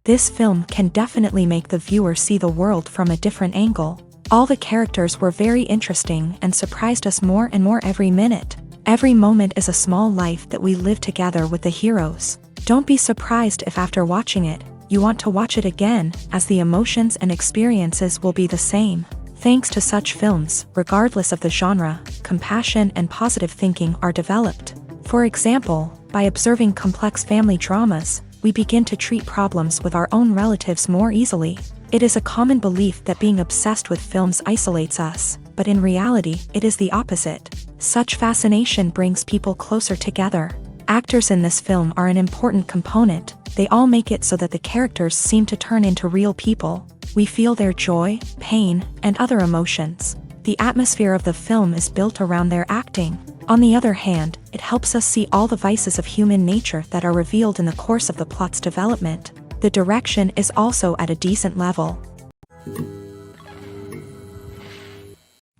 This film can definitely make the viewer see the world from a different angle. All the characters were very interesting and surprised us more and more every minute. Every moment is a small life that we live together with the heroes. Don't be surprised if after watching it, you want to watch it again, as the emotions and experiences will be the same. Thanks to such films, regardless of the genre, compassion and positive thinking are developed. For example, by observing complex family dramas, we begin to treat problems with our own relatives more easily. It is a common belief that being obsessed with films isolates us, but in reality, it is the opposite. Such fascination brings people closer together. Actors in this film are an important component. They all make it so that the characters seem to turn into real people. We feel their joy, pain, and other emotions. The atmosphere of the film is built around their acting. On the other hand, it helps us see all the vices of human nature that are revealed in the course of the plot's development. The direction is also at a decent level.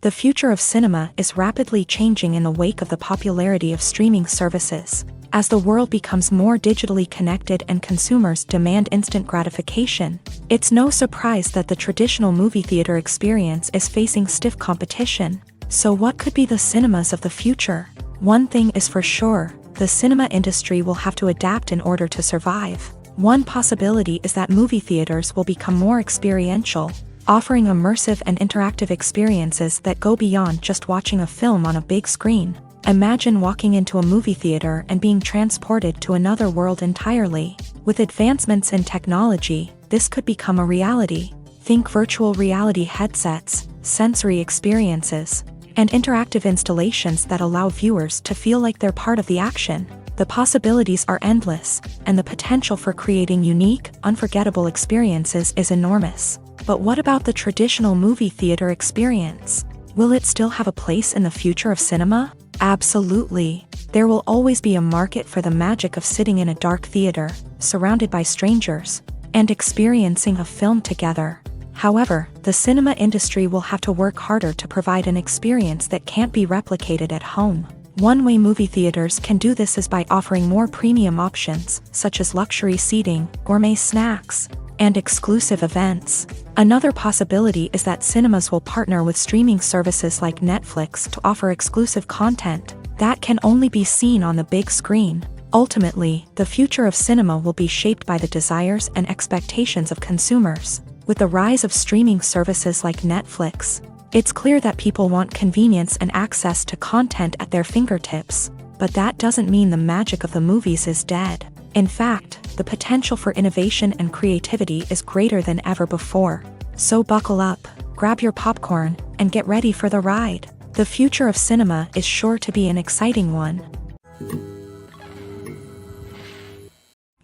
The future of cinema is rapidly changing in the wake of the popularity of streaming services. As the world becomes more digitally connected and consumers demand instant gratification, it's no surprise that the traditional movie theater experience is facing stiff competition. So what could be the cinemas of the future? One thing is for sure, the cinema industry will have to adapt in order to survive. One possibility is that movie theaters will become more experiential, offering immersive and interactive experiences that go beyond just watching a film on a big screen. Imagine walking into a movie theater and being transported to another world entirely. With advancements in technology, this could become a reality. Think virtual reality headsets, sensory experiences, and interactive installations that allow viewers to feel like they're part of the action. The possibilities are endless, and the potential for creating unique, unforgettable experiences is enormous. But what about the traditional movie theater experience? Will it still have a place in the future of cinema? Absolutely. There will always be a market for the magic of sitting in a dark theater, surrounded by strangers, and experiencing a film together. However, the cinema industry will have to work harder to provide an experience that can't be replicated at home. One way movie theaters can do this is by offering more premium options, such as luxury seating, gourmet snacks, and exclusive events. Another possibility is that cinemas will partner with streaming services like Netflix to offer exclusive content that can only be seen on the big screen. Ultimately, the future of cinema will be shaped by the desires and expectations of consumers. With the rise of streaming services like Netflix, it's clear that people want convenience and access to content at their fingertips. But that doesn't mean the magic of the movies is dead. In fact, the potential for innovation and creativity is greater than ever before. So buckle up, grab your popcorn, and get ready for the ride. The future of cinema is sure to be an exciting one.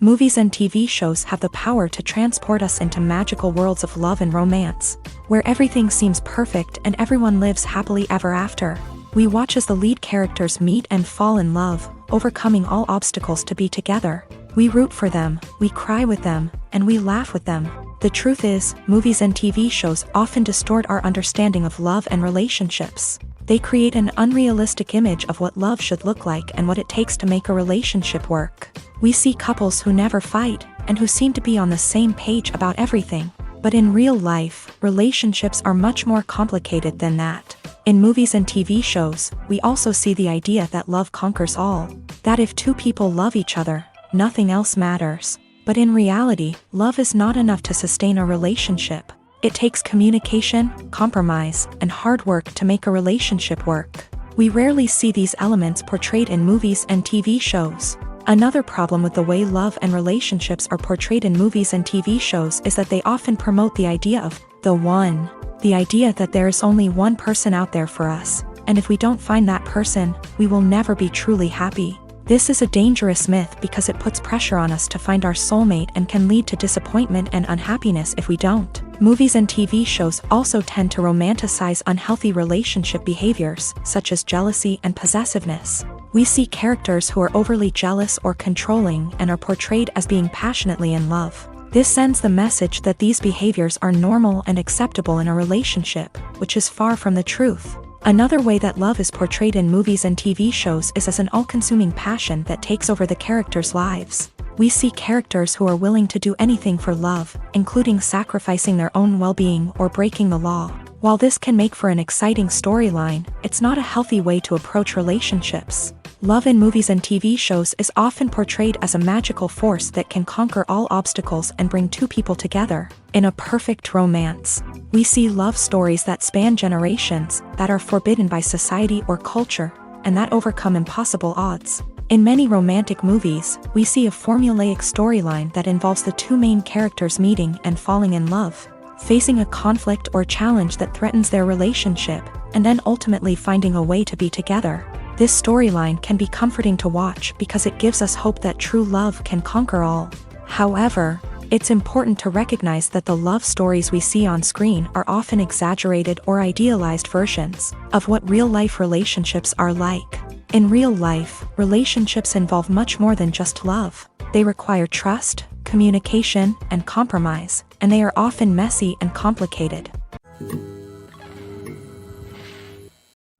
Movies and TV shows have the power to transport us into magical worlds of love and romance, where everything seems perfect and everyone lives happily ever after. We watch as the lead characters meet and fall in love, overcoming all obstacles to be together. We root for them, we cry with them, and we laugh with them. The truth is, movies and TV shows often distort our understanding of love and relationships. They create an unrealistic image of what love should look like and what it takes to make a relationship work. We see couples who never fight, and who seem to be on the same page about everything. But in real life, relationships are much more complicated than that. In movies and TV shows, we also see the idea that love conquers all. That if two people love each other, nothing else matters. But in reality, love is not enough to sustain a relationship. It takes communication, compromise, and hard work to make a relationship work. We rarely see these elements portrayed in movies and TV shows. Another problem with the way love and relationships are portrayed in movies and TV shows is that they often promote the idea of the one. The idea that there is only one person out there for us, and if we don't find that person, we will never be truly happy. This is a dangerous myth because it puts pressure on us to find our soulmate and can lead to disappointment and unhappiness if we don't. Movies and TV shows also tend to romanticize unhealthy relationship behaviors, such as jealousy and possessiveness. We see characters who are overly jealous or controlling and are portrayed as being passionately in love. This sends the message that these behaviors are normal and acceptable in a relationship, which is far from the truth. Another way that love is portrayed in movies and TV shows is as an all-consuming passion that takes over the characters' lives. We see characters who are willing to do anything for love, including sacrificing their own well-being or breaking the law. While this can make for an exciting storyline, it's not a healthy way to approach relationships. Love in movies and TV shows is often portrayed as a magical force that can conquer all obstacles and bring two people together. In a perfect romance, we see love stories that span generations, that are forbidden by society or culture, and that overcome impossible odds. In many romantic movies, we see a formulaic storyline that involves the two main characters meeting and falling in love, facing a conflict or challenge that threatens their relationship, and then ultimately finding a way to be together. This storyline can be comforting to watch because it gives us hope that true love can conquer all. However, it's important to recognize that the love stories we see on screen are often exaggerated or idealized versions of what real-life relationships are like. In real life, relationships involve much more than just love. They require trust, communication, and compromise, and they are often messy and complicated.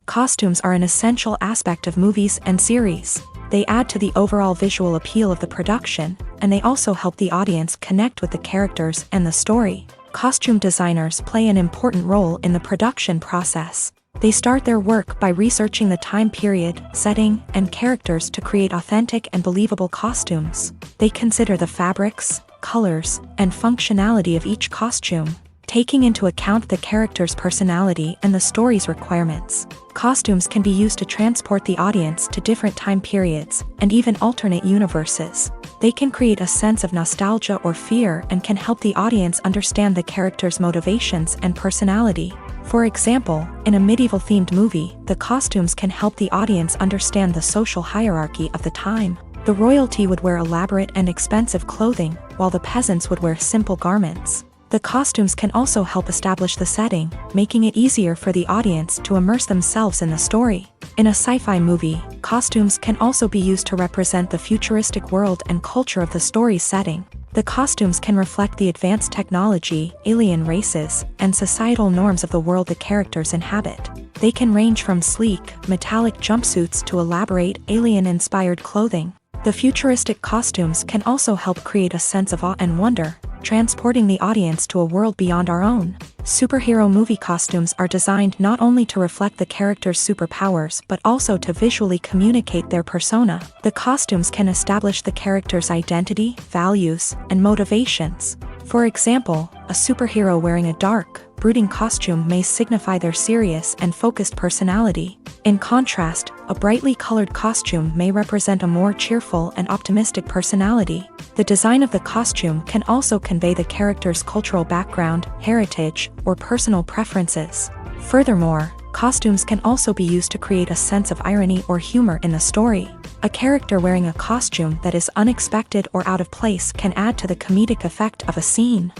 Costumes are an essential aspect of movies and series. They add to the overall visual appeal of the production, and they also help the audience connect with the characters and the story. Costume designers play an important role in the production process. They start their work by researching the time period, setting, and characters to create authentic and believable costumes. They consider the fabrics, colors, and functionality of each costume, taking into account the character's personality and the story's requirements. Costumes can be used to transport the audience to different time periods and even alternate universes. They can create a sense of nostalgia or fear and can help the audience understand the character's motivations and personality. For example, in a medieval-themed movie, the costumes can help the audience understand the social hierarchy of the time. The royalty would wear elaborate and expensive clothing, while the peasants would wear simple garments. The costumes can also help establish the setting, making it easier for the audience to immerse themselves in the story. In a sci-fi movie, costumes can also be used to represent the futuristic world and culture of the story's setting. The costumes can reflect the advanced technology, alien races, and societal norms of the world the characters inhabit. They can range from sleek, metallic jumpsuits to elaborate, alien-inspired clothing. The futuristic costumes can also help create a sense of awe and wonder, transporting the audience to a world beyond our own. Superhero movie costumes are designed not only to reflect the character's superpowers but also to visually communicate their persona. The costumes can establish the character's identity, values, and motivations. For example, a superhero wearing a dark, brooding costume may signify their serious and focused personality. In contrast, a brightly colored costume may represent a more cheerful and optimistic personality. The design of the costume can also convey the character's cultural background, heritage, or personal preferences. Furthermore, costumes can also be used to create a sense of irony or humor in the story. A character wearing a costume that is unexpected or out of place can add to the comedic effect of a scene.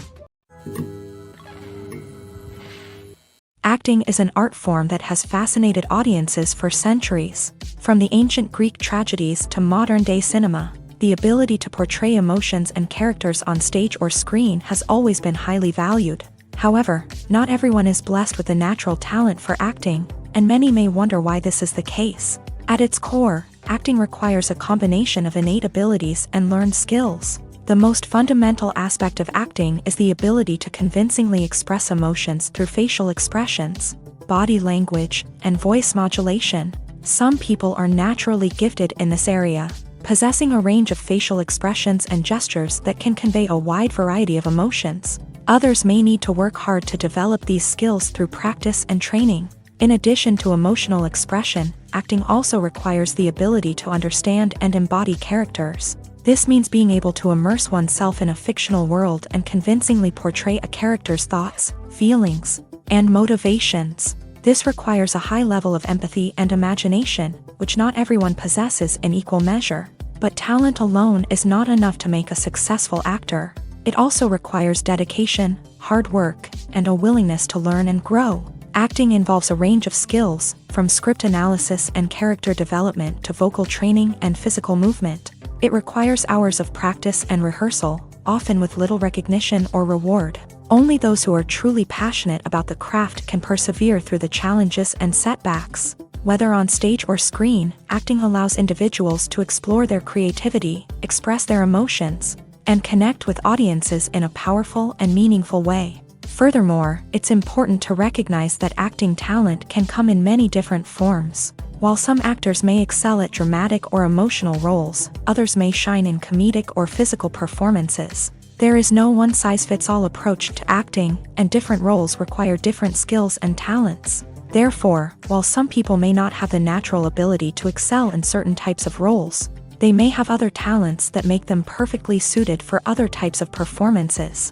Acting is an art form that has fascinated audiences for centuries. From the ancient Greek tragedies to modern-day cinema, the ability to portray emotions and characters on stage or screen has always been highly valued. However, not everyone is blessed with the natural talent for acting, and many may wonder why this is the case. At its core, acting requires a combination of innate abilities and learned skills. The most fundamental aspect of acting is the ability to convincingly express emotions through facial expressions, body language, and voice modulation. Some people are naturally gifted in this area, possessing a range of facial expressions and gestures that can convey a wide variety of emotions. Others may need to work hard to develop these skills through practice and training. In addition to emotional expression, acting also requires the ability to understand and embody characters. This means being able to immerse oneself in a fictional world and convincingly portray a character's thoughts, feelings, and motivations. This requires a high level of empathy and imagination, which not everyone possesses in equal measure. But talent alone is not enough to make a successful actor. It also requires dedication, hard work, and a willingness to learn and grow. Acting involves a range of skills, from script analysis and character development to vocal training and physical movement. It requires hours of practice and rehearsal, often with little recognition or reward. Only those who are truly passionate about the craft can persevere through the challenges and setbacks. Whether on stage or screen, acting allows individuals to explore their creativity, express their emotions, and connect with audiences in a powerful and meaningful way. Furthermore, it's important to recognize that acting talent can come in many different forms. While some actors may excel at dramatic or emotional roles, others may shine in comedic or physical performances. There is no one-size-fits-all approach to acting, and different roles require different skills and talents. Therefore, while some people may not have the natural ability to excel in certain types of roles, they may have other talents that make them perfectly suited for other types of performances.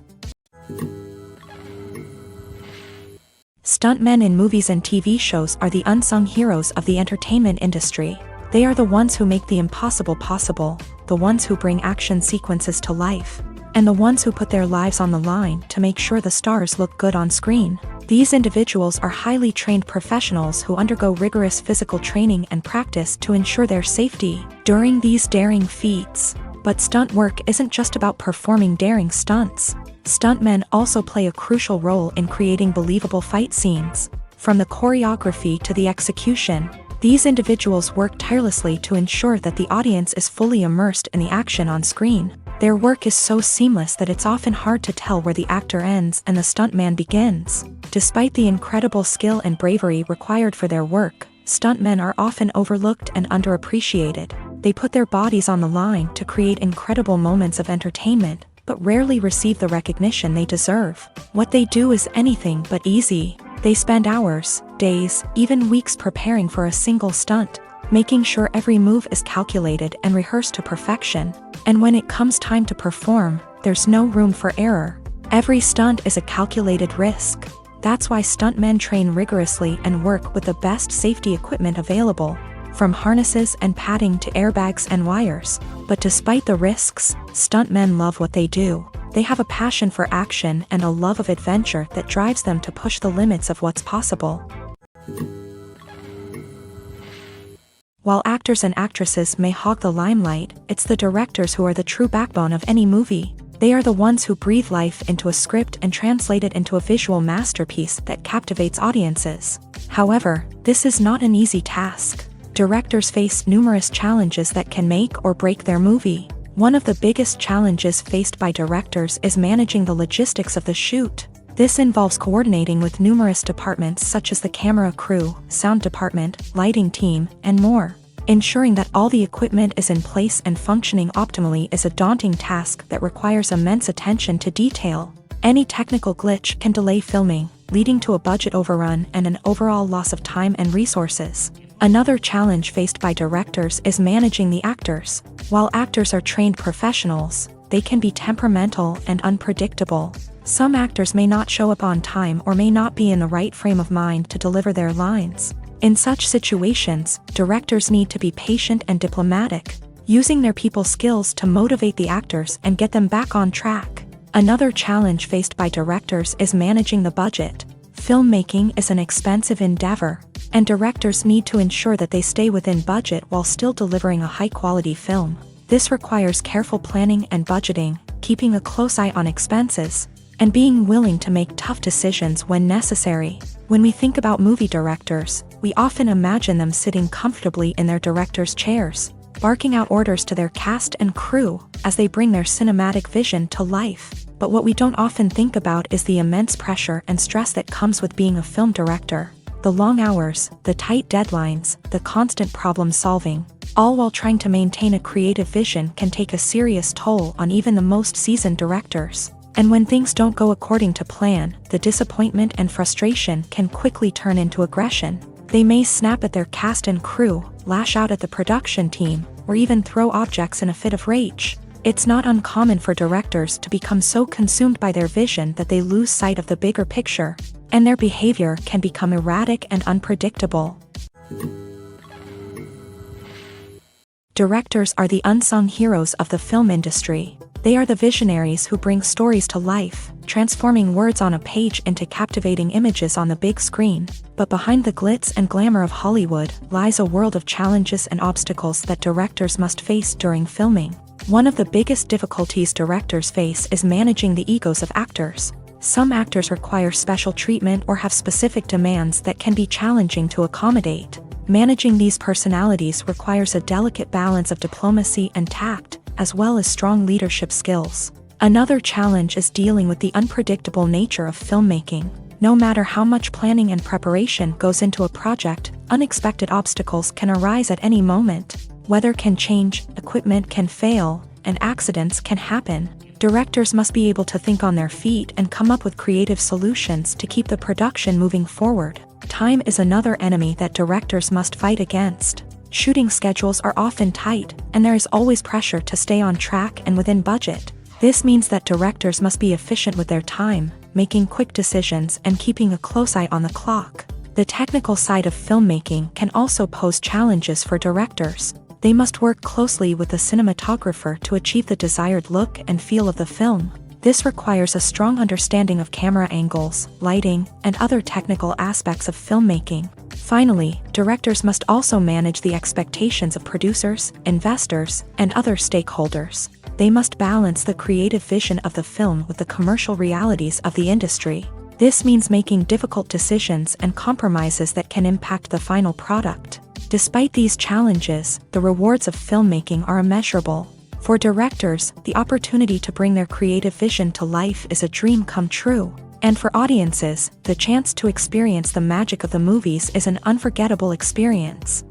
Stuntmen in movies and TV shows are the unsung heroes of the entertainment industry. They are the ones who make the impossible possible, the ones who bring action sequences to life, and the ones who put their lives on the line to make sure the stars look good on screen. These individuals are highly trained professionals who undergo rigorous physical training and practice to ensure their safety during these daring feats. But stunt work isn't just about performing daring stunts. Stuntmen also play a crucial role in creating believable fight scenes. From the choreography to the execution, these individuals work tirelessly to ensure that the audience is fully immersed in the action on screen. Their work is so seamless that it's often hard to tell where the actor ends and the stuntman begins. Despite the incredible skill and bravery required for their work, stuntmen are often overlooked and underappreciated. They put their bodies on the line to create incredible moments of entertainment, but rarely receive the recognition they deserve. What they do is anything but easy. They spend hours, days, even weeks preparing for a single stunt, making sure every move is calculated and rehearsed to perfection. And when it comes time to perform, there's no room for error. Every stunt is a calculated risk. That's why stuntmen train rigorously and work with the best safety equipment available, from harnesses and padding to airbags and wires. But despite the risks, stuntmen love what they do. They have a passion for action and a love of adventure that drives them to push the limits of what's possible. While actors and actresses may hog the limelight, it's the directors who are the true backbone of any movie. They are the ones who breathe life into a script and translate it into a visual masterpiece that captivates audiences. However, this is not an easy task. Directors face numerous challenges that can make or break their movie. One of the biggest challenges faced by directors is managing the logistics of the shoot. This involves coordinating with numerous departments such as the camera crew, sound department, lighting team, and more. Ensuring that all the equipment is in place and functioning optimally is a daunting task that requires immense attention to detail. Any technical glitch can delay filming, leading to a budget overrun and an overall loss of time and resources. Another challenge faced by directors is managing the actors. While actors are trained professionals, they can be temperamental and unpredictable. Some actors may not show up on time or may not be in the right frame of mind to deliver their lines. In such situations, directors need to be patient and diplomatic, using their people skills to motivate the actors and get them back on track. Another challenge faced by directors is managing the budget. Filmmaking is an expensive endeavor, and directors need to ensure that they stay within budget while still delivering a high-quality film. This requires careful planning and budgeting, keeping a close eye on expenses, and being willing to make tough decisions when necessary. When we think about movie directors, we often imagine them sitting comfortably in their director's chairs, barking out orders to their cast and crew as they bring their cinematic vision to life. But what we don't often think about is the immense pressure and stress that comes with being a film director. The long hours, the tight deadlines, the constant problem solving, all while trying to maintain a creative vision can take a serious toll on even the most seasoned directors. And when things don't go according to plan, the disappointment and frustration can quickly turn into aggression. They may snap at their cast and crew, lash out at the production team, or even throw objects in a fit of rage. It's not uncommon for directors to become so consumed by their vision that they lose sight of the bigger picture, and their behavior can become erratic and unpredictable. Directors are the unsung heroes of the film industry. They are the visionaries who bring stories to life, transforming words on a page into captivating images on the big screen. But behind the glitz and glamour of Hollywood lies a world of challenges and obstacles that directors must face during filming. One of the biggest difficulties directors face is managing the egos of actors. Some actors require special treatment or have specific demands that can be challenging to accommodate. Managing these personalities requires a delicate balance of diplomacy and tact, as well as strong leadership skills. Another challenge is dealing with the unpredictable nature of filmmaking. No matter how much planning and preparation goes into a project, unexpected obstacles can arise at any moment. Weather can change, equipment can fail, and accidents can happen. Directors must be able to think on their feet and come up with creative solutions to keep the production moving forward. Time is another enemy that directors must fight against. Shooting schedules are often tight, and there is always pressure to stay on track and within budget. This means that directors must be efficient with their time, making quick decisions and keeping a close eye on the clock. The technical side of filmmaking can also pose challenges for directors. They must work closely with the cinematographer to achieve the desired look and feel of the film. This requires a strong understanding of camera angles, lighting, and other technical aspects of filmmaking. Finally, directors must also manage the expectations of producers, investors, and other stakeholders. They must balance the creative vision of the film with the commercial realities of the industry. This means making difficult decisions and compromises that can impact the final product. Despite these challenges, the rewards of filmmaking are immeasurable. For directors, the opportunity to bring their creative vision to life is a dream come true. And for audiences, the chance to experience the magic of the movies is an unforgettable experience.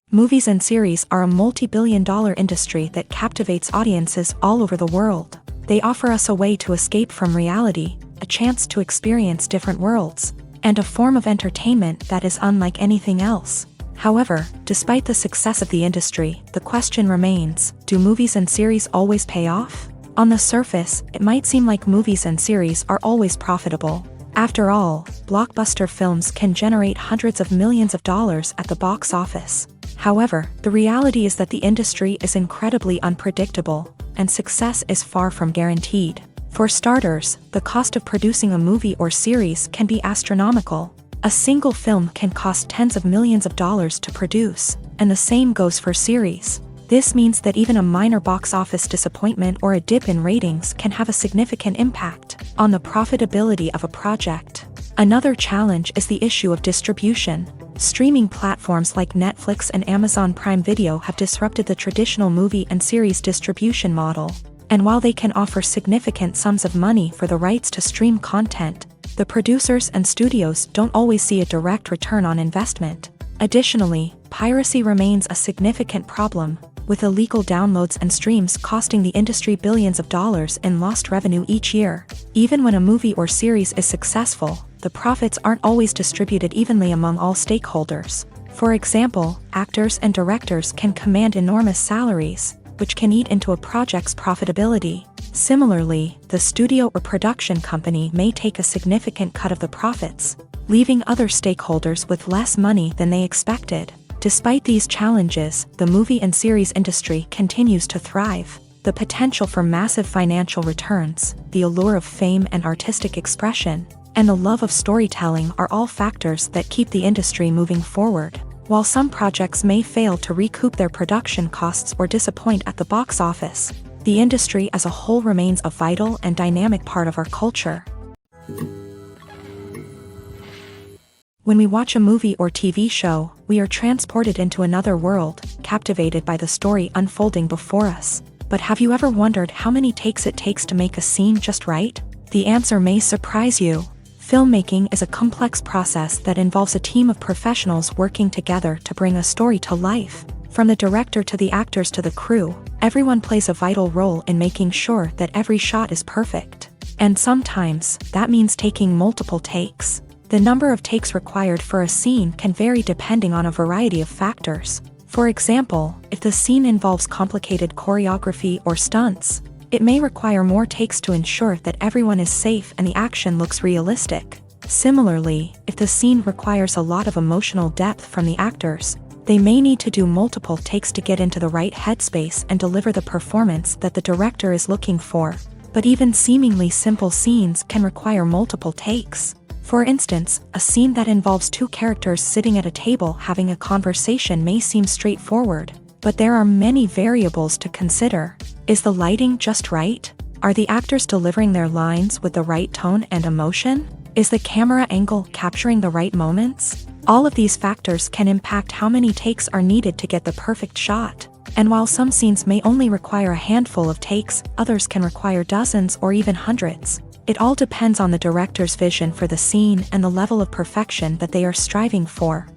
Movies and series are a multi-billion-dollar industry that captivates audiences all over the world. They offer us a way to escape from reality, a chance to experience different worlds, and a form of entertainment that is unlike anything else. However, despite the success of the industry, the question remains, do movies and series always pay off? On the surface, it might seem like movies and series are always profitable. After all, blockbuster films can generate hundreds of millions of dollars at the box office. However, the reality is that the industry is incredibly unpredictable, and success is far from guaranteed. For starters, the cost of producing a movie or series can be astronomical. A single film can cost tens of millions of dollars to produce, and the same goes for series. This means that even a minor box office disappointment or a dip in ratings can have a significant impact on the profitability of a project. Another challenge is the issue of distribution. Streaming platforms like Netflix and Amazon Prime Video have disrupted the traditional movie and series distribution model. And while they can offer significant sums of money for the rights to stream content, the producers and studios don't always see a direct return on investment. Additionally, piracy remains a significant problem, with illegal downloads and streams costing the industry billions of dollars in lost revenue each year. Even when a movie or series is successful, the profits aren't always distributed evenly among all stakeholders. For example, actors and directors can command enormous salaries, which can eat into a project's profitability. Similarly, the studio or production company may take a significant cut of the profits, leaving other stakeholders with less money than they expected. Despite these challenges, the movie and series industry continues to thrive. The potential for massive financial returns, the allure of fame and artistic expression, and the love of storytelling are all factors that keep the industry moving forward. While some projects may fail to recoup their production costs or disappoint at the box office, the industry as a whole remains a vital and dynamic part of our culture. When we watch a movie or TV show, we are transported into another world, captivated by the story unfolding before us. But have you ever wondered how many takes it takes to make a scene just right? The answer may surprise you. Filmmaking is a complex process that involves a team of professionals working together to bring a story to life. From the director to the actors to the crew, everyone plays a vital role in making sure that every shot is perfect. And sometimes, that means taking multiple takes. The number of takes required for a scene can vary depending on a variety of factors. For example, if the scene involves complicated choreography or stunts, it may require more takes to ensure that everyone is safe and the action looks realistic. Similarly, if the scene requires a lot of emotional depth from the actors, they may need to do multiple takes to get into the right headspace and deliver the performance that the director is looking for. But even seemingly simple scenes can require multiple takes. For instance, a scene that involves two characters sitting at a table having a conversation may seem straightforward, but there are many variables to consider. Is the lighting just right? Are the actors delivering their lines with the right tone and emotion? Is the camera angle capturing the right moments? All of these factors can impact how many takes are needed to get the perfect shot. And while some scenes may only require a handful of takes, others can require dozens or even hundreds. It all depends on the director's vision for the scene and the level of perfection that they are striving for.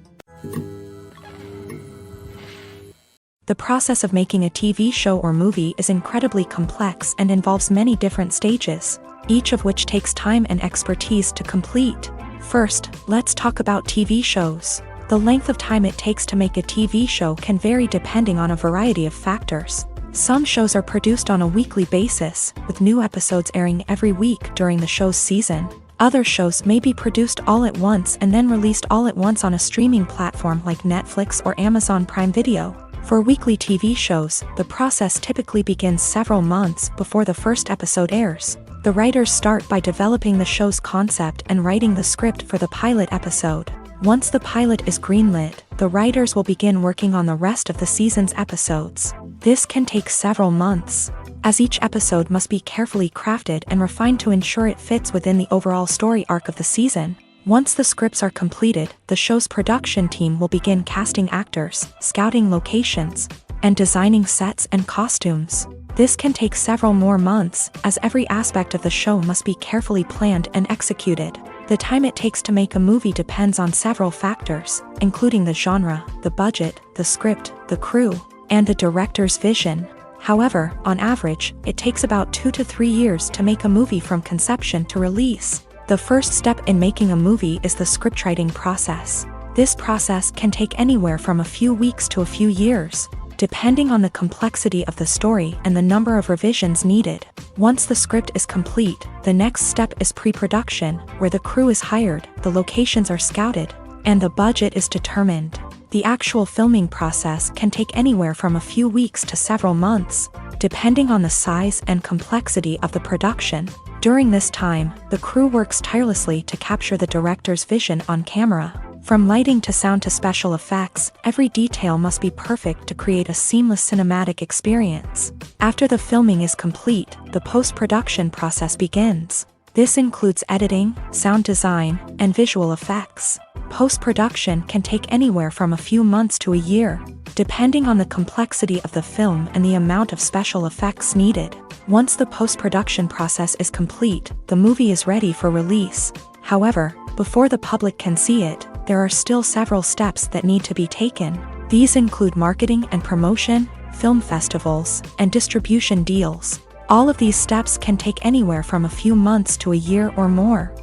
The process of making a TV show or movie is incredibly complex and involves many different stages, each of which takes time and expertise to complete. First, let's talk about TV shows. The length of time it takes to make a TV show can vary depending on a variety of factors. Some shows are produced on a weekly basis, with new episodes airing every week during the show's season. Other shows may be produced all at once and then released all at once on a streaming platform like Netflix or Amazon Prime Video. For weekly TV shows, the process typically begins several months before the first episode airs. The writers start by developing the show's concept and writing the script for the pilot episode. Once the pilot is greenlit, the writers will begin working on the rest of the season's episodes. This can take several months, as each episode must be carefully crafted and refined to ensure it fits within the overall story arc of the season. Once the scripts are completed, the show's production team will begin casting actors, scouting locations, and designing sets and costumes. This can take several more months, as every aspect of the show must be carefully planned and executed. The time it takes to make a movie depends on several factors, including the genre, the budget, the script, the crew, and the director's vision. However, on average, it takes about 2 to 3 years to make a movie from conception to release. The first step in making a movie is the scriptwriting process. This process can take anywhere from a few weeks to a few years, depending on the complexity of the story and the number of revisions needed. Once the script is complete, the next step is pre-production, where the crew is hired, the locations are scouted, and the budget is determined. The actual filming process can take anywhere from a few weeks to several months, depending on the size and complexity of the production. During this time, the crew works tirelessly to capture the director's vision on camera. From lighting to sound to special effects, every detail must be perfect to create a seamless cinematic experience. After the filming is complete, the post-production process begins. This includes editing, sound design, and visual effects. Post-production can take anywhere from a few months to a year, depending on the complexity of the film and the amount of special effects needed. Once the post-production process is complete, the movie is ready for release. However, before the public can see it, there are still several steps that need to be taken. These include marketing and promotion, film festivals, and distribution deals. All of these steps can take anywhere from a few months to a year or more.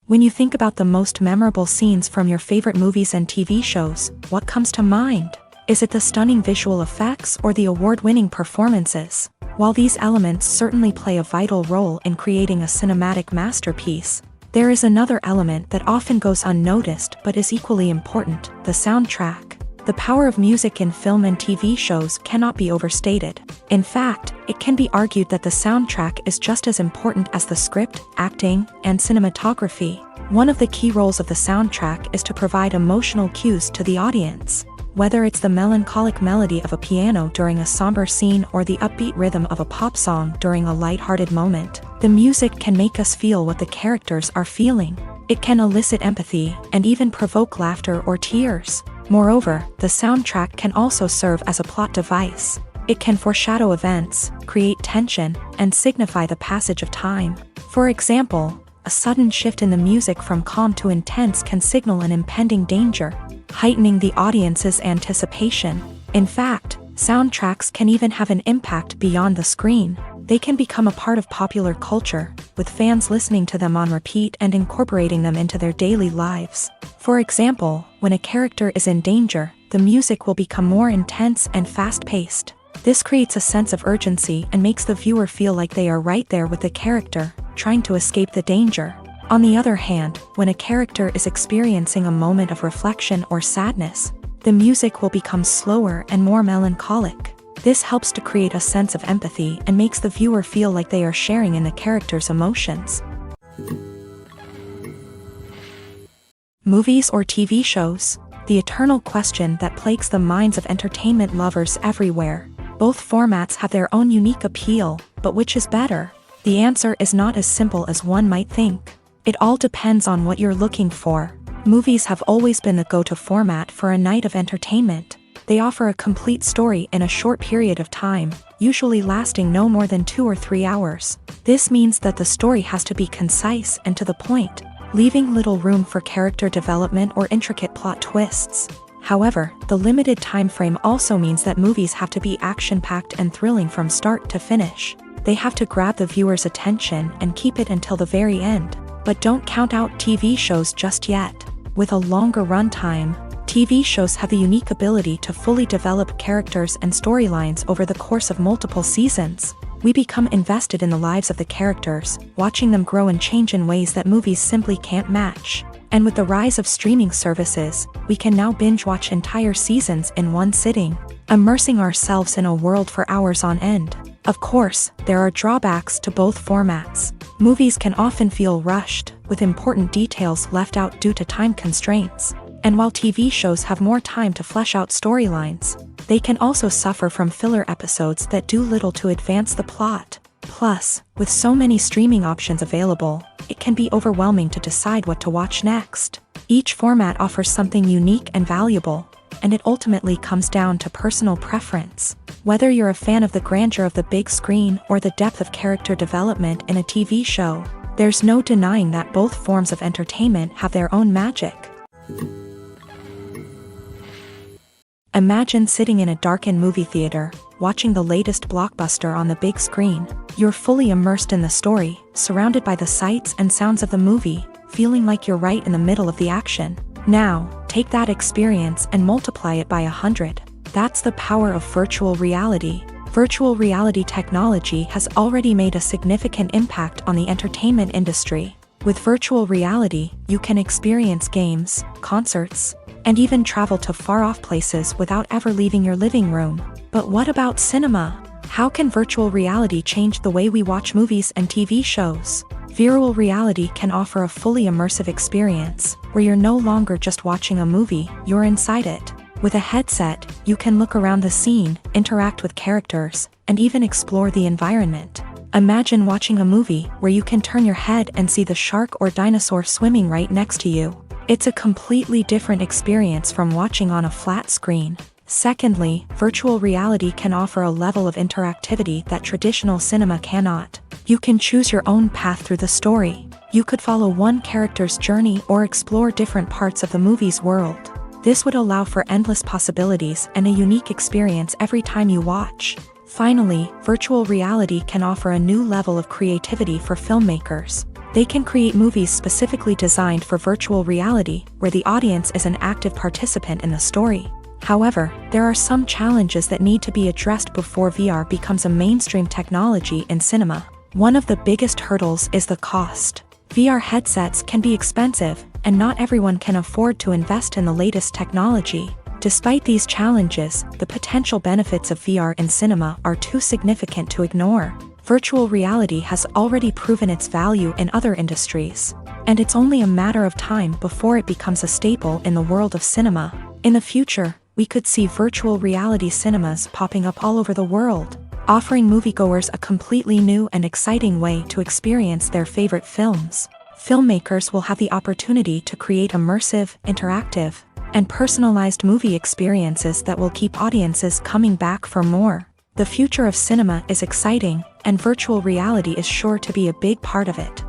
When you think about the most memorable scenes from your favorite movies and TV shows, what comes to mind? Is it the stunning visual effects or the award-winning performances? While these elements certainly play a vital role in creating a cinematic masterpiece, there is another element that often goes unnoticed but is equally important: the soundtrack. The power of music in film and TV shows cannot be overstated. In fact, it can be argued that the soundtrack is just as important as the script, acting, and cinematography. One of the key roles of the soundtrack is to provide emotional cues to the audience. Whether it's the melancholic melody of a piano during a somber scene or the upbeat rhythm of a pop song during a lighthearted moment, the music can make us feel what the characters are feeling. It can elicit empathy and even provoke laughter or tears. Moreover, the soundtrack can also serve as a plot device. It can foreshadow events, create tension, and signify the passage of time. For example, a sudden shift in the music from calm to intense can signal an impending danger, heightening the audience's anticipation. In fact, soundtracks can even have an impact beyond the screen. They can become a part of popular culture, with fans listening to them on repeat and incorporating them into their daily lives. For example, when a character is in danger, the music will become more intense and fast-paced. This creates a sense of urgency and makes the viewer feel like they are right there with the character, trying to escape the danger. On the other hand, when a character is experiencing a moment of reflection or sadness, the music will become slower and more melancholic. This helps to create a sense of empathy and makes the viewer feel like they are sharing in the character's emotions. Movies or TV shows? The eternal question that plagues the minds of entertainment lovers everywhere. Both formats have their own unique appeal, but which is better? The answer is not as simple as one might think. It all depends on what you're looking for. Movies have always been the go-to format for a night of entertainment. They offer a complete story in a short period of time, usually lasting no more than 2 or 3 hours. This means that the story has to be concise and to the point, leaving little room for character development or intricate plot twists. However, the limited time frame also means that movies have to be action-packed and thrilling from start to finish. They have to grab the viewer's attention and keep it until the very end. But don't count out TV shows just yet. With a longer runtime, TV shows have the unique ability to fully develop characters and storylines over the course of multiple seasons. We become invested in the lives of the characters, watching them grow and change in ways that movies simply can't match. And with the rise of streaming services, we can now binge-watch entire seasons in one sitting, immersing ourselves in a world for hours on end. Of course, there are drawbacks to both formats. Movies can often feel rushed, with important details left out due to time constraints. And while TV shows have more time to flesh out storylines, they can also suffer from filler episodes that do little to advance the plot. Plus, with so many streaming options available, it can be overwhelming to decide what to watch next. Each format offers something unique and valuable, and it ultimately comes down to personal preference. Whether you're a fan of the grandeur of the big screen or the depth of character development in a TV show, there's no denying that both forms of entertainment have their own magic. Imagine sitting in a darkened movie theater, watching the latest blockbuster on the big screen. You're fully immersed in the story, surrounded by the sights and sounds of the movie, feeling like you're right in the middle of the action. Now, take that experience and multiply it by 100. That's the power of virtual reality. Virtual reality technology has already made a significant impact on the entertainment industry. With virtual reality, you can experience games, concerts, and even travel to far-off places without ever leaving your living room. But what about cinema? How can virtual reality change the way we watch movies and TV shows? Virtual reality can offer a fully immersive experience, where you're no longer just watching a movie, you're inside it. With a headset, you can look around the scene, interact with characters, and even explore the environment. Imagine watching a movie where you can turn your head and see the shark or dinosaur swimming right next to you. It's a completely different experience from watching on a flat screen. Secondly, virtual reality can offer a level of interactivity that traditional cinema cannot. You can choose your own path through the story. You could follow one character's journey or explore different parts of the movie's world. This would allow for endless possibilities and a unique experience every time you watch. Finally, virtual reality can offer a new level of creativity for filmmakers. They can create movies specifically designed for virtual reality, where the audience is an active participant in the story. However, there are some challenges that need to be addressed before VR becomes a mainstream technology in cinema. One of the biggest hurdles is the cost. VR headsets can be expensive, and not everyone can afford to invest in the latest technology. Despite these challenges, the potential benefits of VR in cinema are too significant to ignore. Virtual reality has already proven its value in other industries, and it's only a matter of time before it becomes a staple in the world of cinema. In the future, we could see virtual reality cinemas popping up all over the world, offering moviegoers a completely new and exciting way to experience their favorite films. Filmmakers will have the opportunity to create immersive, interactive, and personalized movie experiences that will keep audiences coming back for more. The future of cinema is exciting, and virtual reality is sure to be a big part of it.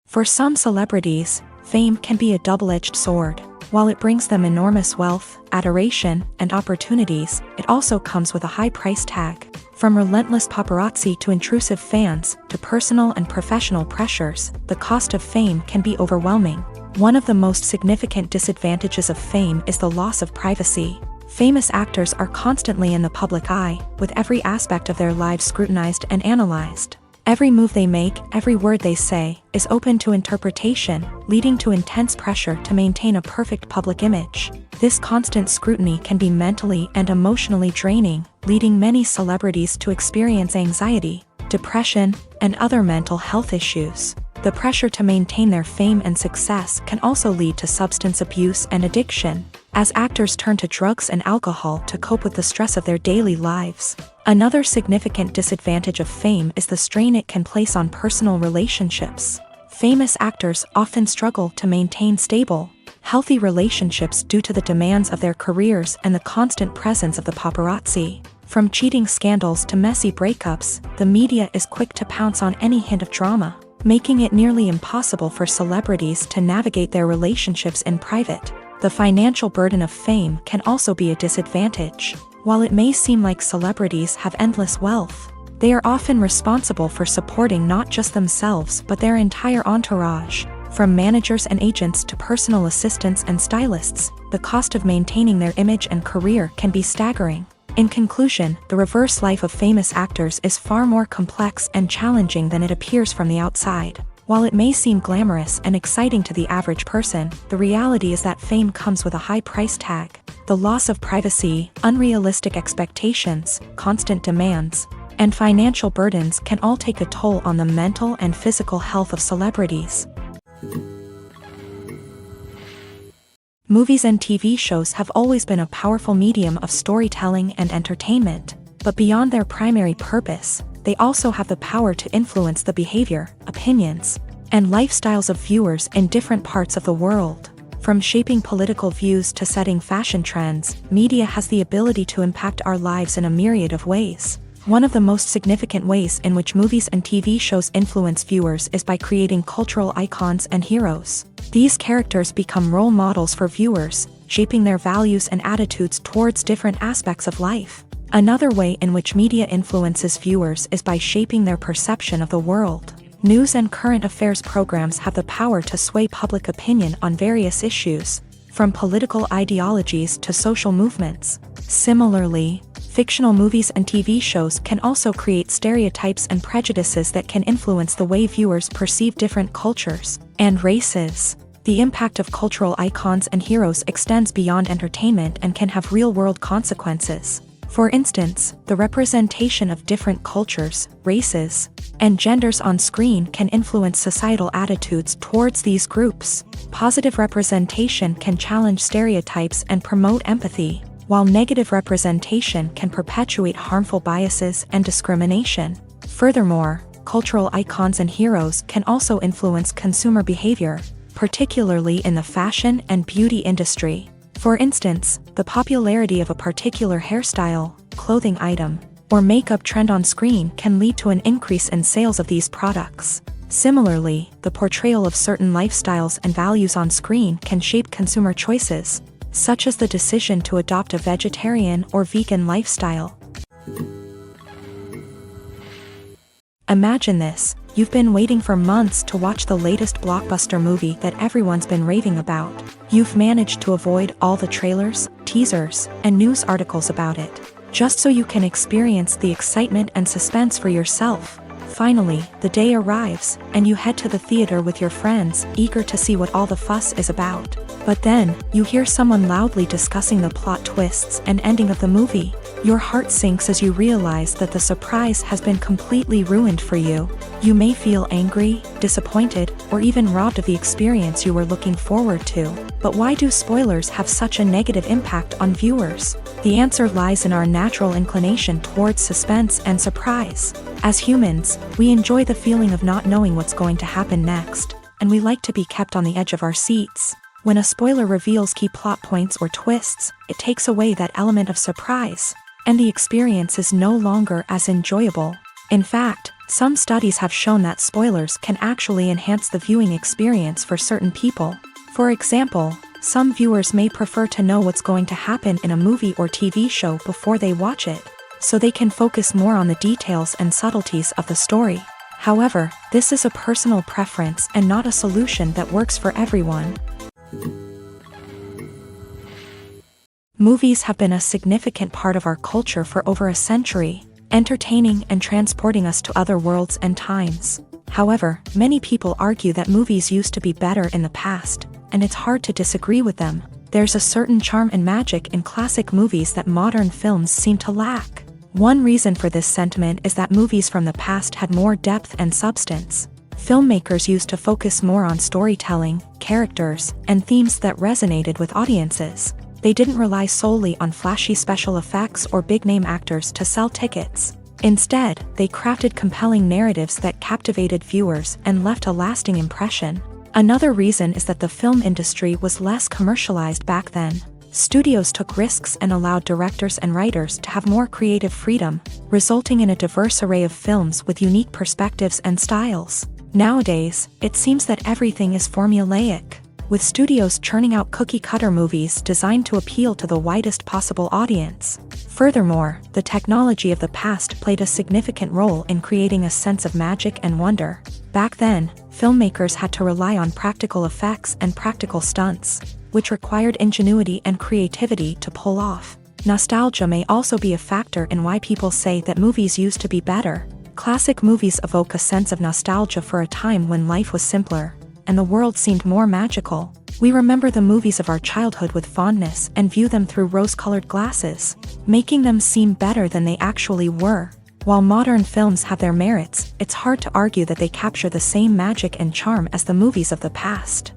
For some celebrities, fame can be a double-edged sword. While it brings them enormous wealth, adoration, and opportunities, it also comes with a high price tag. From relentless paparazzi to intrusive fans, to personal and professional pressures, the cost of fame can be overwhelming. One of the most significant disadvantages of fame is the loss of privacy. Famous actors are constantly in the public eye, with every aspect of their lives scrutinized and analyzed. Every move they make, every word they say, is open to interpretation, leading to intense pressure to maintain a perfect public image. This constant scrutiny can be mentally and emotionally draining, leading many celebrities to experience anxiety, depression, and other mental health issues. The pressure to maintain their fame and success can also lead to substance abuse and addiction, as actors turn to drugs and alcohol to cope with the stress of their daily lives. Another significant disadvantage of fame is the strain it can place on personal relationships. Famous actors often struggle to maintain stable, healthy relationships due to the demands of their careers and the constant presence of the paparazzi. From cheating scandals to messy breakups, the media is quick to pounce on any hint of drama, making it nearly impossible for celebrities to navigate their relationships in private. The financial burden of fame can also be a disadvantage. While it may seem like celebrities have endless wealth, they are often responsible for supporting not just themselves but their entire entourage. From managers and agents to personal assistants and stylists, the cost of maintaining their image and career can be staggering. In conclusion, the reverse life of famous actors is far more complex and challenging than it appears from the outside. While it may seem glamorous and exciting to the average person, the reality is that fame comes with a high price tag. The loss of privacy, unrealistic expectations, constant demands, and financial burdens can all take a toll on the mental and physical health of celebrities. Movies and TV shows have always been a powerful medium of storytelling and entertainment, but beyond their primary purpose, they also have the power to influence the behavior, opinions, and lifestyles of viewers in different parts of the world. From shaping political views to setting fashion trends, media has the ability to impact our lives in a myriad of ways. One of the most significant ways in which movies and TV shows influence viewers is by creating cultural icons and heroes. These characters become role models for viewers, shaping their values and attitudes towards different aspects of life. Another way in which media influences viewers is by shaping their perception of the world. News and current affairs programs have the power to sway public opinion on various issues, from political ideologies to social movements. Similarly, fictional movies and TV shows can also create stereotypes and prejudices that can influence the way viewers perceive different cultures and races. The impact of cultural icons and heroes extends beyond entertainment and can have real-world consequences. For instance, the representation of different cultures, races, and genders on screen can influence societal attitudes towards these groups. Positive representation can challenge stereotypes and promote empathy, while negative representation can perpetuate harmful biases and discrimination. Furthermore, cultural icons and heroes can also influence consumer behavior, particularly in the fashion and beauty industry. For instance, the popularity of a particular hairstyle, clothing item, or makeup trend on screen can lead to an increase in sales of these products. Similarly, the portrayal of certain lifestyles and values on screen can shape consumer choices, such as the decision to adopt a vegetarian or vegan lifestyle. Imagine this: you've been waiting for months to watch the latest blockbuster movie that everyone's been raving about. You've managed to avoid all the trailers, teasers, and news articles about it, just so you can experience the excitement and suspense for yourself. Finally, the day arrives, and you head to the theater with your friends, eager to see what all the fuss is about. But then, you hear someone loudly discussing the plot twists and ending of the movie. Your heart sinks as you realize that the surprise has been completely ruined for you. You may feel angry, disappointed, or even robbed of the experience you were looking forward to. But why do spoilers have such a negative impact on viewers? The answer lies in our natural inclination towards suspense and surprise. As humans, we enjoy the feeling of not knowing what's going to happen next, and we like to be kept on the edge of our seats. When a spoiler reveals key plot points or twists, it takes away that element of surprise, and the experience is no longer as enjoyable. In fact, some studies have shown that spoilers can actually enhance the viewing experience for certain people. For example, some viewers may prefer to know what's going to happen in a movie or TV show before they watch it, so they can focus more on the details and subtleties of the story. However, this is a personal preference and not a solution that works for everyone. Movies have been a significant part of our culture for over a century, entertaining and transporting us to other worlds and times. However, many people argue that movies used to be better in the past, and it's hard to disagree with them. There's a certain charm and magic in classic movies that modern films seem to lack. One reason for this sentiment is that movies from the past had more depth and substance. Filmmakers used to focus more on storytelling, characters, and themes that resonated with audiences. They didn't rely solely on flashy special effects or big-name actors to sell tickets. Instead, they crafted compelling narratives that captivated viewers and left a lasting impression. Another reason is that the film industry was less commercialized back then. Studios took risks and allowed directors and writers to have more creative freedom, resulting in a diverse array of films with unique perspectives and styles. Nowadays, it seems that everything is formulaic, with studios churning out cookie-cutter movies designed to appeal to the widest possible audience. Furthermore, the technology of the past played a significant role in creating a sense of magic and wonder. Back then, filmmakers had to rely on practical effects and practical stunts, which required ingenuity and creativity to pull off. Nostalgia may also be a factor in why people say that movies used to be better. Classic movies evoke a sense of nostalgia for a time when life was simpler, and the world seemed more magical. We remember the movies of our childhood with fondness and view them through rose-colored glasses, making them seem better than they actually were. While modern films have their merits, it's hard to argue that they capture the same magic and charm as the movies of the past.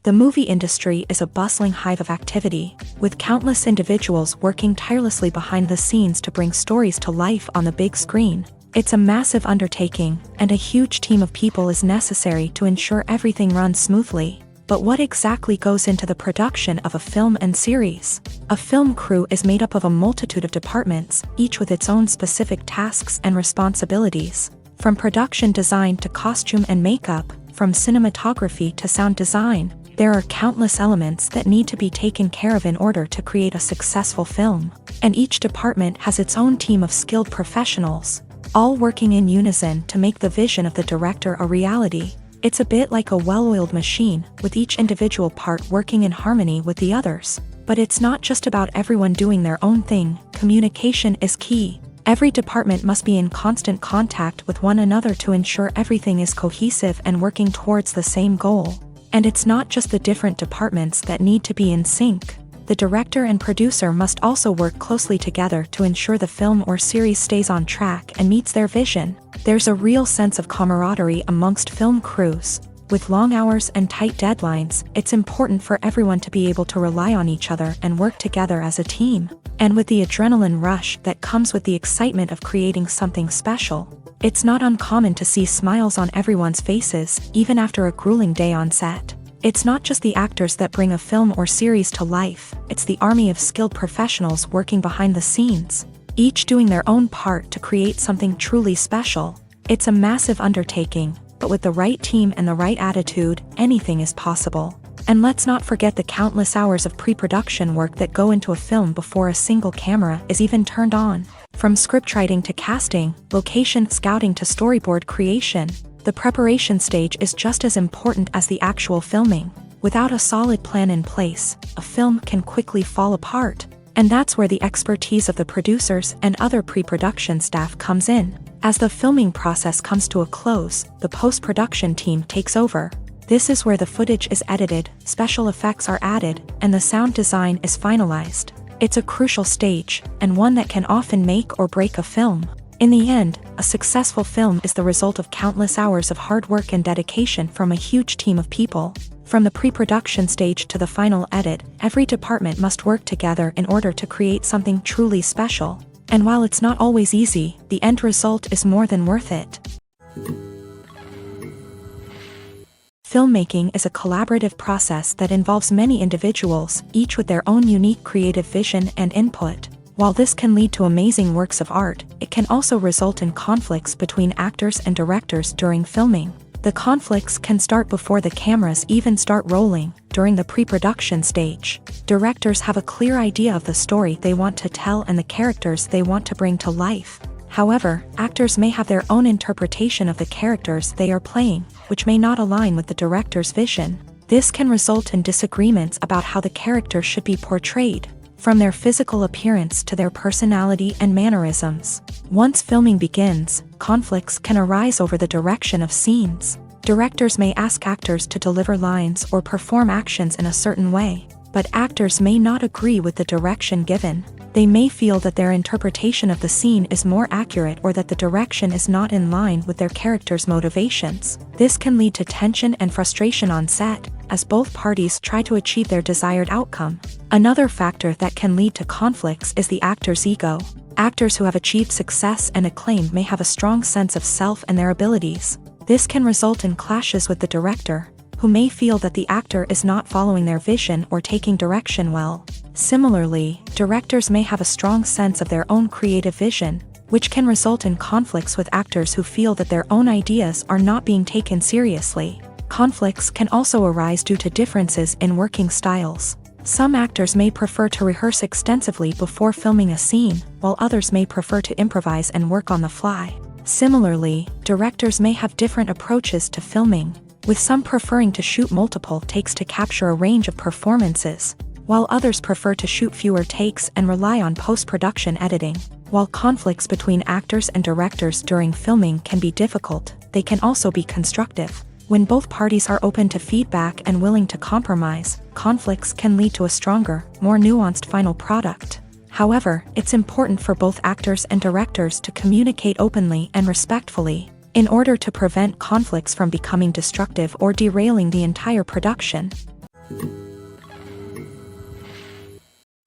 The movie industry is a bustling hive of activity, with countless individuals working tirelessly behind the scenes to bring stories to life on the big screen. It's a massive undertaking, and a huge team of people is necessary to ensure everything runs smoothly. But what exactly goes into the production of a film and series? A film crew is made up of a multitude of departments, each with its own specific tasks and responsibilities. From production design to costume and makeup, from cinematography to sound design, there are countless elements that need to be taken care of in order to create a successful film. And each department has its own team of skilled professionals, all working in unison to make the vision of the director a reality. It's a bit like a well-oiled machine, with each individual part working in harmony with the others. But it's not just about everyone doing their own thing. Communication is key. Every department must be in constant contact with one another to ensure everything is cohesive and working towards the same goal. And it's not just the different departments that need to be in sync. The director and producer must also work closely together to ensure the film or series stays on track and meets their vision. There's a real sense of camaraderie amongst film crews. With long hours and tight deadlines, it's important for everyone to be able to rely on each other and work together as a team. And with the adrenaline rush that comes with the excitement of creating something special, it's not uncommon to see smiles on everyone's faces, even after a grueling day on set. It's not just the actors that bring a film or series to life, it's the army of skilled professionals working behind the scenes, each doing their own part to create something truly special. It's a massive undertaking, but with the right team and the right attitude, anything is possible. And let's not forget the countless hours of pre-production work that go into a film before a single camera is even turned on. From scriptwriting to casting, location scouting to storyboard creation, the preparation stage is just as important as the actual filming. Without a solid plan in place, a film can quickly fall apart. And that's where the expertise of the producers and other pre-production staff comes in. As the filming process comes to a close, the post-production team takes over. This is where the footage is edited, special effects are added, and the sound design is finalized. It's a crucial stage, and one that can often make or break a film. In the end, a successful film is the result of countless hours of hard work and dedication from a huge team of people. From the pre-production stage to the final edit, every department must work together in order to create something truly special. And while it's not always easy, the end result is more than worth it. Filmmaking is a collaborative process that involves many individuals, each with their own unique creative vision and input. While this can lead to amazing works of art, it can also result in conflicts between actors and directors during filming. The conflicts can start before the cameras even start rolling, during the pre-production stage. Directors have a clear idea of the story they want to tell and the characters they want to bring to life. However, actors may have their own interpretation of the characters they are playing, which may not align with the director's vision. This can result in disagreements about how the character should be portrayed, from their physical appearance to their personality and mannerisms. Once filming begins, conflicts can arise over the direction of scenes. Directors may ask actors to deliver lines or perform actions in a certain way, but actors may not agree with the direction given. They may feel that their interpretation of the scene is more accurate or that the direction is not in line with their character's motivations. This can lead to tension and frustration on set, as both parties try to achieve their desired outcome. Another factor that can lead to conflicts is the actor's ego. Actors who have achieved success and acclaim may have a strong sense of self and their abilities. This can result in clashes with the director, who may feel that the actor is not following their vision or taking direction well. Similarly, directors may have a strong sense of their own creative vision, which can result in conflicts with actors who feel that their own ideas are not being taken seriously. Conflicts can also arise due to differences in working styles. Some actors may prefer to rehearse extensively before filming a scene, while others may prefer to improvise and work on the fly. Similarly, directors may have different approaches to filming, with some preferring to shoot multiple takes to capture a range of performances, while others prefer to shoot fewer takes and rely on post-production editing. While conflicts between actors and directors during filming can be difficult, they can also be constructive. When both parties are open to feedback and willing to compromise, conflicts can lead to a stronger, more nuanced final product. However, it's important for both actors and directors to communicate openly and respectfully, in order to prevent conflicts from becoming destructive or derailing the entire production.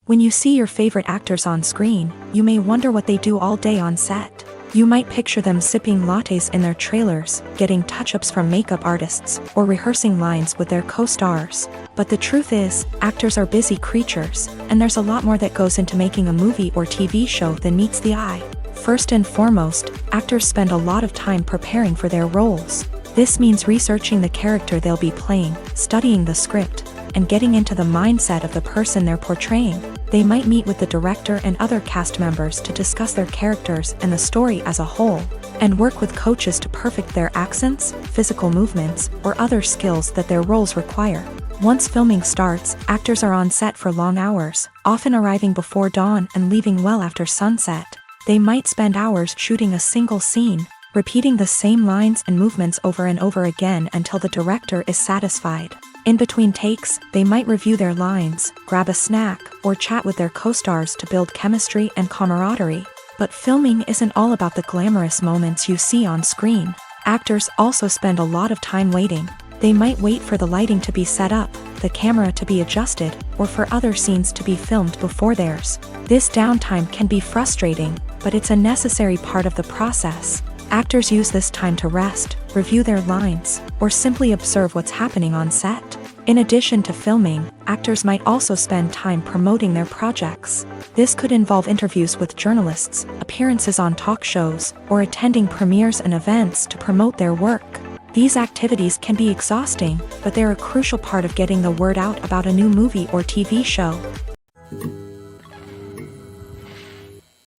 When you see your favorite actors on screen, you may wonder what they do all day on set. You might picture them sipping lattes in their trailers, getting touch-ups from makeup artists, or rehearsing lines with their co-stars. But the truth is, actors are busy creatures, and there's a lot more that goes into making a movie or TV show than meets the eye. First and foremost, actors spend a lot of time preparing for their roles. This means researching the character they'll be playing, studying the script, and getting into the mindset of the person they're portraying. They might meet with the director and other cast members to discuss their characters and the story as a whole, and work with coaches to perfect their accents, physical movements, or other skills that their roles require. Once filming starts, actors are on set for long hours, often arriving before dawn and leaving well after sunset. They might spend hours shooting a single scene, repeating the same lines and movements over and over again until the director is satisfied. In between takes, they might review their lines, grab a snack, or chat with their co-stars to build chemistry and camaraderie. But filming isn't all about the glamorous moments you see on screen. Actors also spend a lot of time waiting. They might wait for the lighting to be set up, the camera to be adjusted, or for other scenes to be filmed before theirs. This downtime can be frustrating, but it's a necessary part of the process. Actors use this time to rest, review their lines, or simply observe what's happening on set. In addition to filming, actors might also spend time promoting their projects. This could involve interviews with journalists, appearances on talk shows, or attending premieres and events to promote their work. These activities can be exhausting, but they're a crucial part of getting the word out about a new movie or TV show.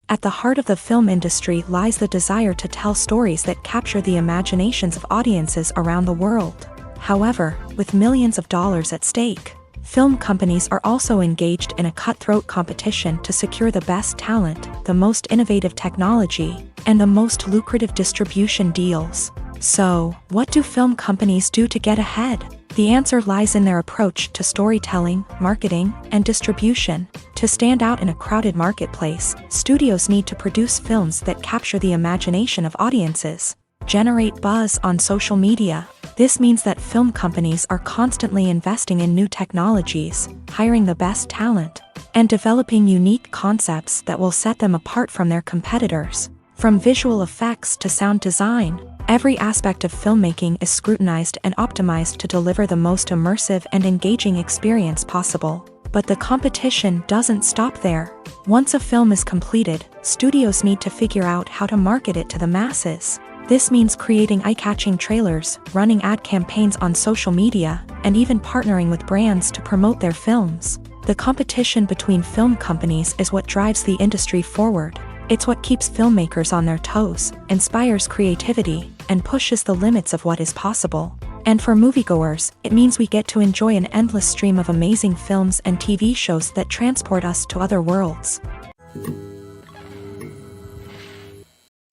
At the heart of the film industry lies the desire to tell stories that capture the imaginations of audiences around the world. However, with millions of dollars at stake, film companies are also engaged in a cutthroat competition to secure the best talent, the most innovative technology, and the most lucrative distribution deals. So, what do film companies do to get ahead? The answer lies in their approach to storytelling, marketing, and distribution. To stand out in a crowded marketplace, studios need to produce films that capture the imagination of audiences, generate buzz on social media. This means that film companies are constantly investing in new technologies, hiring the best talent, and developing unique concepts that will set them apart from their competitors. From visual effects to sound design, every aspect of filmmaking is scrutinized and optimized to deliver the most immersive and engaging experience possible. But the competition doesn't stop there. Once a film is completed, studios need to figure out how to market it to the masses. This means creating eye-catching trailers, running ad campaigns on social media, and even partnering with brands to promote their films. The competition between film companies is what drives the industry forward. It's what keeps filmmakers on their toes, inspires creativity, and pushes the limits of what is possible. And for moviegoers, it means we get to enjoy an endless stream of amazing films and TV shows that transport us to other worlds.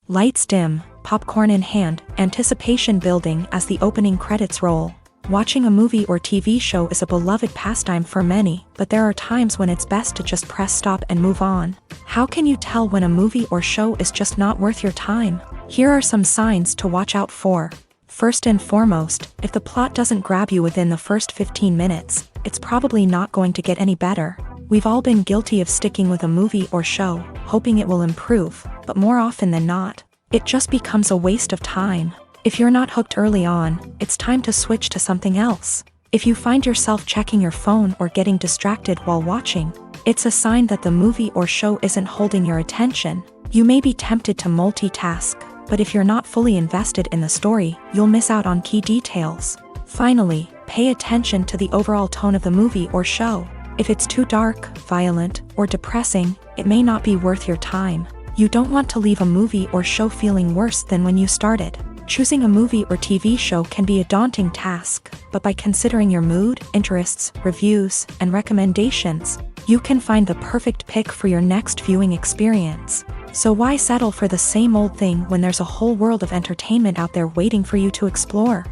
Lights dim, popcorn in hand, anticipation building as the opening credits roll. Watching a movie or TV show is a beloved pastime for many, but there are times when it's best to just press stop and move on. How can you tell when a movie or show is just not worth your time? Here are some signs to watch out for. First and foremost, if the plot doesn't grab you within the first 15 minutes, it's probably not going to get any better. We've all been guilty of sticking with a movie or show, hoping it will improve, but more often than not, it just becomes a waste of time. If you're not hooked early on, it's time to switch to something else. If you find yourself checking your phone or getting distracted while watching, it's a sign that the movie or show isn't holding your attention. You may be tempted to multitask, but if you're not fully invested in the story, you'll miss out on key details. Finally, pay attention to the overall tone of the movie or show. If it's too dark, violent, or depressing, it may not be worth your time. You don't want to leave a movie or show feeling worse than when you started. Choosing a movie or TV show can be a daunting task, but by considering your mood, interests, reviews, and recommendations, you can find the perfect pick for your next viewing experience. So why settle for the same old thing when there's a whole world of entertainment out there waiting for you to explore?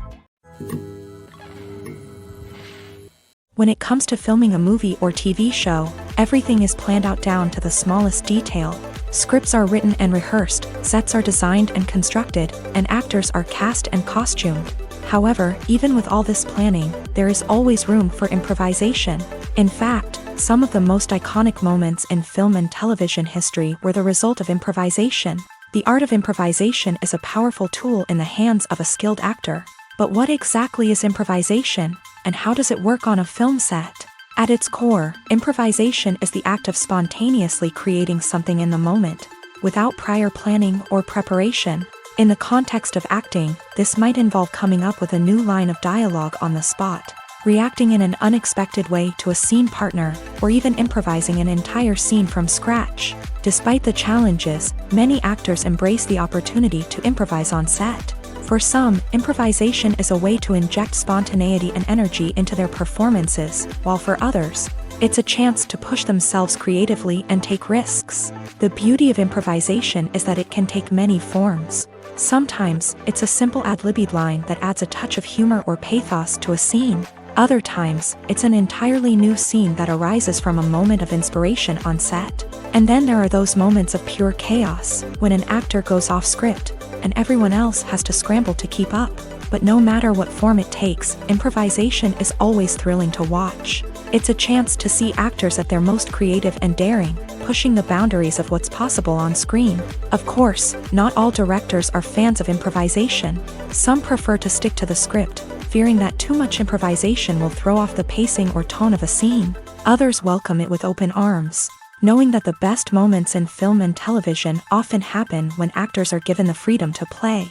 When it comes to filming a movie or TV show, everything is planned out down to the smallest detail. Scripts are written and rehearsed, sets are designed and constructed, and actors are cast and costumed. However, even with all this planning, there is always room for improvisation. In fact, some of the most iconic moments in film and television history were the result of improvisation. The art of improvisation is a powerful tool in the hands of a skilled actor. But what exactly is improvisation, and how does it work on a film set? At its core, improvisation is the act of spontaneously creating something in the moment, without prior planning or preparation. In the context of acting, this might involve coming up with a new line of dialogue on the spot, reacting in an unexpected way to a scene partner, or even improvising an entire scene from scratch. Despite the challenges, many actors embrace the opportunity to improvise on set. For some, improvisation is a way to inject spontaneity and energy into their performances, while for others, it's a chance to push themselves creatively and take risks. The beauty of improvisation is that it can take many forms. Sometimes, it's a simple ad-libbed line that adds a touch of humor or pathos to a scene. Other times, it's an entirely new scene that arises from a moment of inspiration on set. And then there are those moments of pure chaos, when an actor goes off script, and everyone else has to scramble to keep up. But no matter what form it takes, improvisation is always thrilling to watch. It's a chance to see actors at their most creative and daring, pushing the boundaries of what's possible on screen. Of course, not all directors are fans of improvisation. Some prefer to stick to the script, fearing that too much improvisation will throw off the pacing or tone of a scene. Others welcome it with open arms, knowing that the best moments in film and television often happen when actors are given the freedom to play.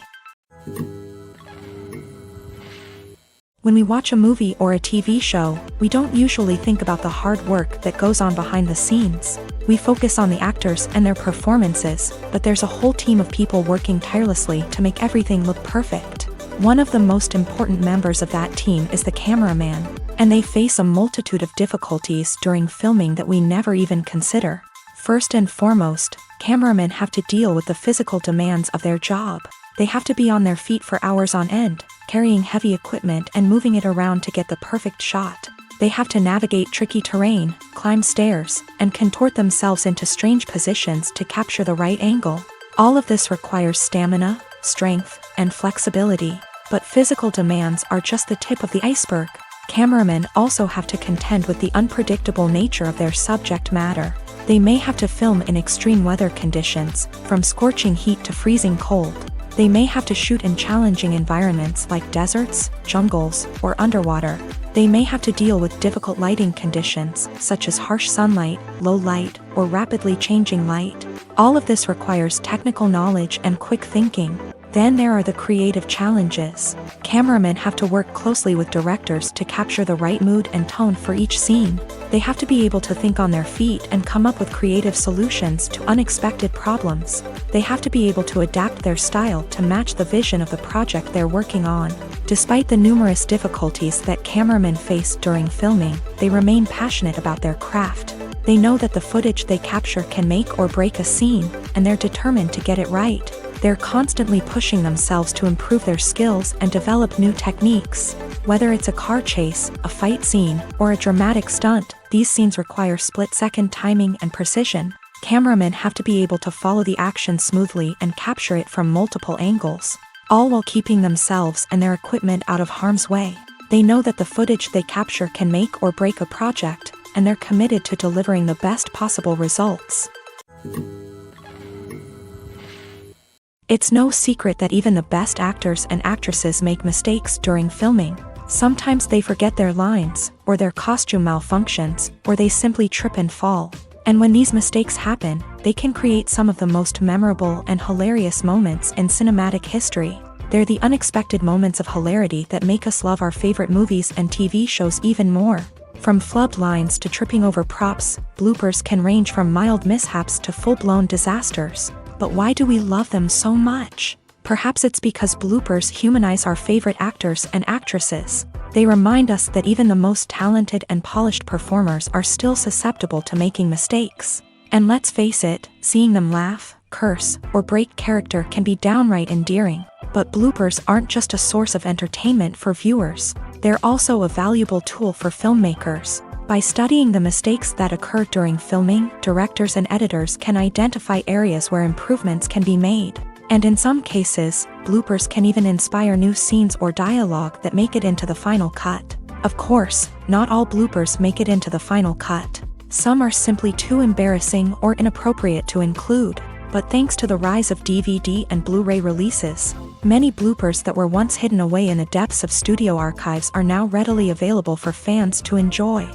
When we watch a movie or a TV show, we don't usually think about the hard work that goes on behind the scenes. We focus on the actors and their performances, but there's a whole team of people working tirelessly to make everything look perfect. One of the most important members of that team is the cameraman, and they face a multitude of difficulties during filming that we never even consider. First and foremost, cameramen have to deal with the physical demands of their job. They have to be on their feet for hours on end, carrying heavy equipment and moving it around to get the perfect shot. They have to navigate tricky terrain, climb stairs, and contort themselves into strange positions to capture the right angle. All of this requires stamina, strength, and flexibility. But physical demands are just the tip of the iceberg. Cameramen also have to contend with the unpredictable nature of their subject matter. They may have to film in extreme weather conditions, from scorching heat to freezing cold. They may have to shoot in challenging environments like deserts, jungles, or underwater. They may have to deal with difficult lighting conditions, such as harsh sunlight, low light, or rapidly changing light. All of this requires technical knowledge and quick thinking. Then there are the creative challenges. Cameramen have to work closely with directors to capture the right mood and tone for each scene. They have to be able to think on their feet and come up with creative solutions to unexpected problems. They have to be able to adapt their style to match the vision of the project they're working on. Despite the numerous difficulties that cameramen face during filming, they remain passionate about their craft. They know that the footage they capture can make or break a scene, and they're determined to get it right. They're constantly pushing themselves to improve their skills and develop new techniques. Whether it's a car chase, a fight scene, or a dramatic stunt, these scenes require split-second timing and precision. Cameramen have to be able to follow the action smoothly and capture it from multiple angles. all while keeping themselves and their equipment out of harm's way. They know that the footage they capture can make or break a project, and they're committed to delivering the best possible results. It's no secret that even the best actors and actresses make mistakes during filming. Sometimes they forget their lines, or their costume malfunctions, or they simply trip and fall. And when these mistakes happen, they can create some of the most memorable and hilarious moments in cinematic history. They're the unexpected moments of hilarity that make us love our favorite movies and TV shows even more. From flubbed lines to tripping over props, bloopers can range from mild mishaps to full-blown disasters. But why do we love them so much? Perhaps it's because bloopers humanize our favorite actors and actresses. They remind us that even the most talented and polished performers are still susceptible to making mistakes. And let's face it, seeing them laugh, curse, or break character can be downright endearing. But bloopers aren't just a source of entertainment for viewers. They're also a valuable tool for filmmakers. By studying the mistakes that occur during filming, directors and editors can identify areas where improvements can be made. And in some cases, bloopers can even inspire new scenes or dialogue that make it into the final cut. Of course, not all bloopers make it into the final cut. Some are simply too embarrassing or inappropriate to include. But thanks to the rise of DVD and Blu-ray releases, many bloopers that were once hidden away in the depths of studio archives are now readily available for fans to enjoy.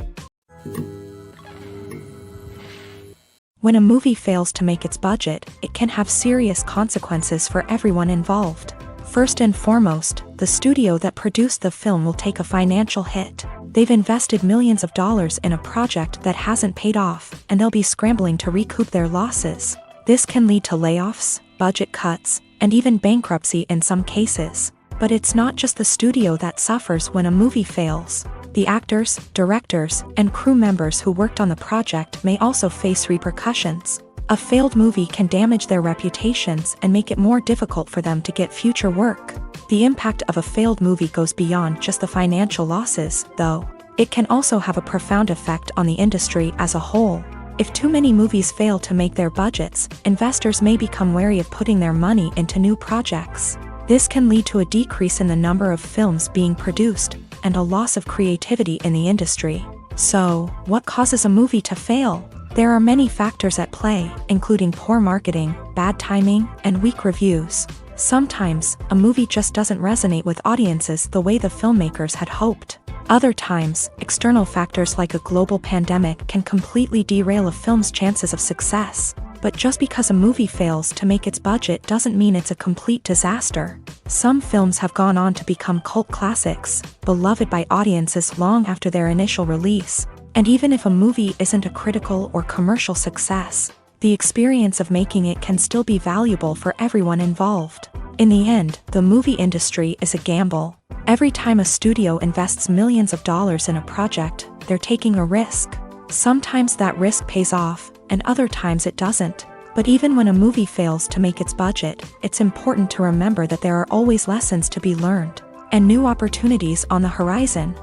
When a movie fails to make its budget, it can have serious consequences for everyone involved. First and foremost, the studio that produced the film will take a financial hit. They've invested millions of dollars in a project that hasn't paid off, and they'll be scrambling to recoup their losses. This can lead to layoffs, budget cuts, and even bankruptcy in some cases. But it's not just the studio that suffers when a movie fails. The actors, directors, and crew members who worked on the project may also face repercussions. A failed movie can damage their reputations and make it more difficult for them to get future work. The impact of a failed movie goes beyond just the financial losses, though. It can also have a profound effect on the industry as a whole. If too many movies fail to make their budgets, investors may become wary of putting their money into new projects. This can lead to a decrease in the number of films being produced, and a loss of creativity in the industry. So, what causes a movie to fail? There are many factors at play, including poor marketing, bad timing, and weak reviews. Sometimes, a movie just doesn't resonate with audiences the way the filmmakers had hoped. Other times, external factors like a global pandemic can completely derail a film's chances of success. But just because a movie fails to make its budget doesn't mean it's a complete disaster. Some films have gone on to become cult classics, beloved by audiences long after their initial release. And even if a movie isn't a critical or commercial success, the experience of making it can still be valuable for everyone involved. In the end, the movie industry is a gamble. Every time a studio invests millions of dollars in a project, they're taking a risk. Sometimes that risk pays off, and other times it doesn't. But even when a movie fails to make its budget, it's important to remember that there are always lessons to be learned, and new opportunities on the horizon.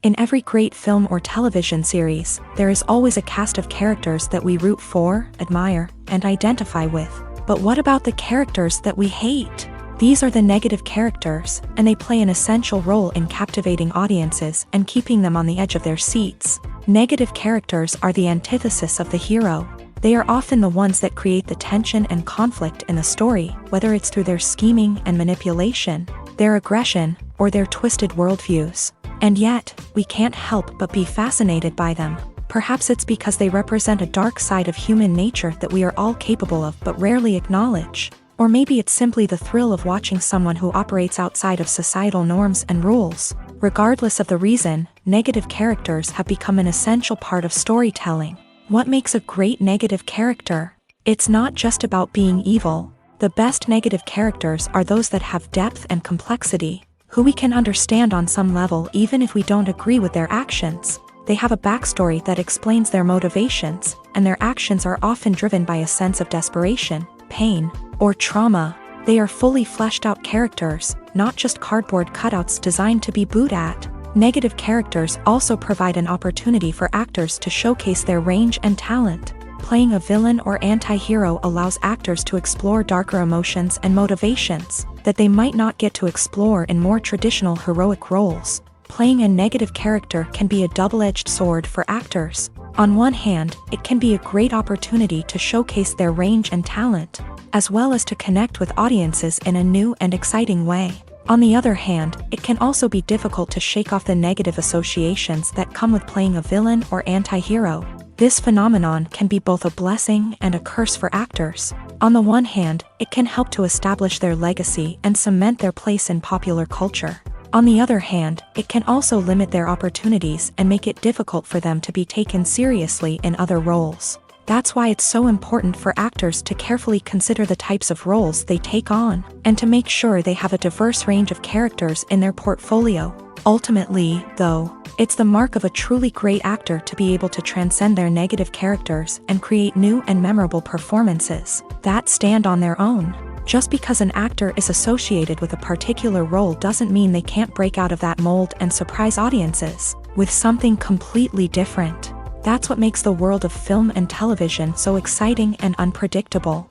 In every great film or television series, there is always a cast of characters that we root for, admire, and identify with. But what about the characters that we hate? These are the negative characters, and they play an essential role in captivating audiences and keeping them on the edge of their seats. Negative characters are the antithesis of the hero. They are often the ones that create the tension and conflict in the story, whether it's through their scheming and manipulation, their aggression, or their twisted worldviews. And yet, we can't help but be fascinated by them. Perhaps it's because they represent a dark side of human nature that we are all capable of but rarely acknowledge. Or maybe it's simply the thrill of watching someone who operates outside of societal norms and rules. Regardless of the reason, negative characters have become an essential part of storytelling. What makes a great negative character? It's not just about being evil. The best negative characters are those that have depth and complexity, who we can understand on some level even if we don't agree with their actions. They have a backstory that explains their motivations, and their actions are often driven by a sense of desperation, pain, or trauma. They are fully fleshed out characters, not just cardboard cutouts designed to be booed at. Negative characters also provide an opportunity for actors to showcase their range and talent. Playing a villain or anti-hero allows actors to explore darker emotions and motivations that they might not get to explore in more traditional heroic roles. Playing a negative character can be a double-edged sword for actors. On one hand, it can be a great opportunity to showcase their range and talent, as well as to connect with audiences in a new and exciting way. On the other hand, it can also be difficult to shake off the negative associations that come with playing a villain or anti-hero. This phenomenon can be both a blessing and a curse for actors. On the one hand, it can help to establish their legacy and cement their place in popular culture. On the other hand, it can also limit their opportunities and make it difficult for them to be taken seriously in other roles. That's why it's so important for actors to carefully consider the types of roles they take on, and to make sure they have a diverse range of characters in their portfolio. Ultimately, though, it's the mark of a truly great actor to be able to transcend their negative characters and create new and memorable performances that stand on their own. Just because an actor is associated with a particular role doesn't mean they can't break out of that mold and surprise audiences with something completely different. That's what makes the world of film and television so exciting and unpredictable.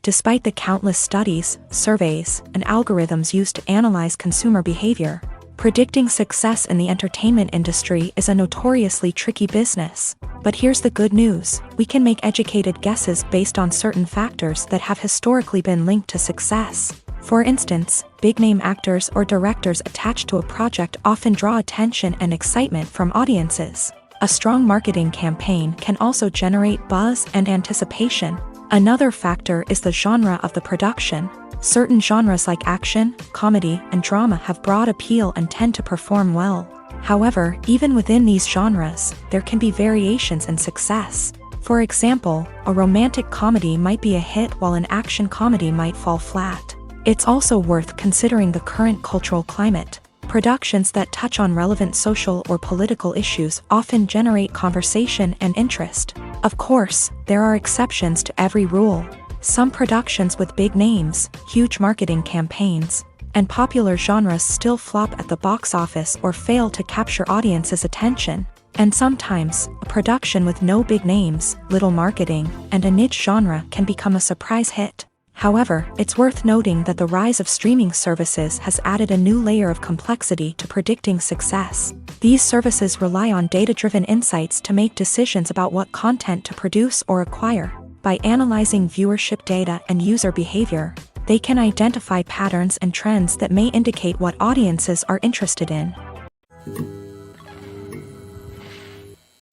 Despite the countless studies, surveys, and algorithms used to analyze consumer behavior, predicting success in the entertainment industry is a notoriously tricky business. But here's the good news: we can make educated guesses based on certain factors that have historically been linked to success. For instance, big-name actors or directors attached to a project often draw attention and excitement from audiences. A strong marketing campaign can also generate buzz and anticipation. Another factor is the genre of the production. Certain genres like action, comedy, and drama have broad appeal and tend to perform well. However, even within these genres, there can be variations in success. For example, a romantic comedy might be a hit while an action comedy might fall flat. It's also worth considering the current cultural climate. Productions that touch on relevant social or political issues often generate conversation and interest. Of course, there are exceptions to every rule. Some productions with big names, huge marketing campaigns, and popular genres still flop at the box office or fail to capture audiences' attention. And sometimes, a production with no big names, little marketing, and a niche genre can become a surprise hit. However, it's worth noting that the rise of streaming services has added a new layer of complexity to predicting success. These services rely on data-driven insights to make decisions about what content to produce or acquire. By analyzing viewership data and user behavior, they can identify patterns and trends that may indicate what audiences are interested in.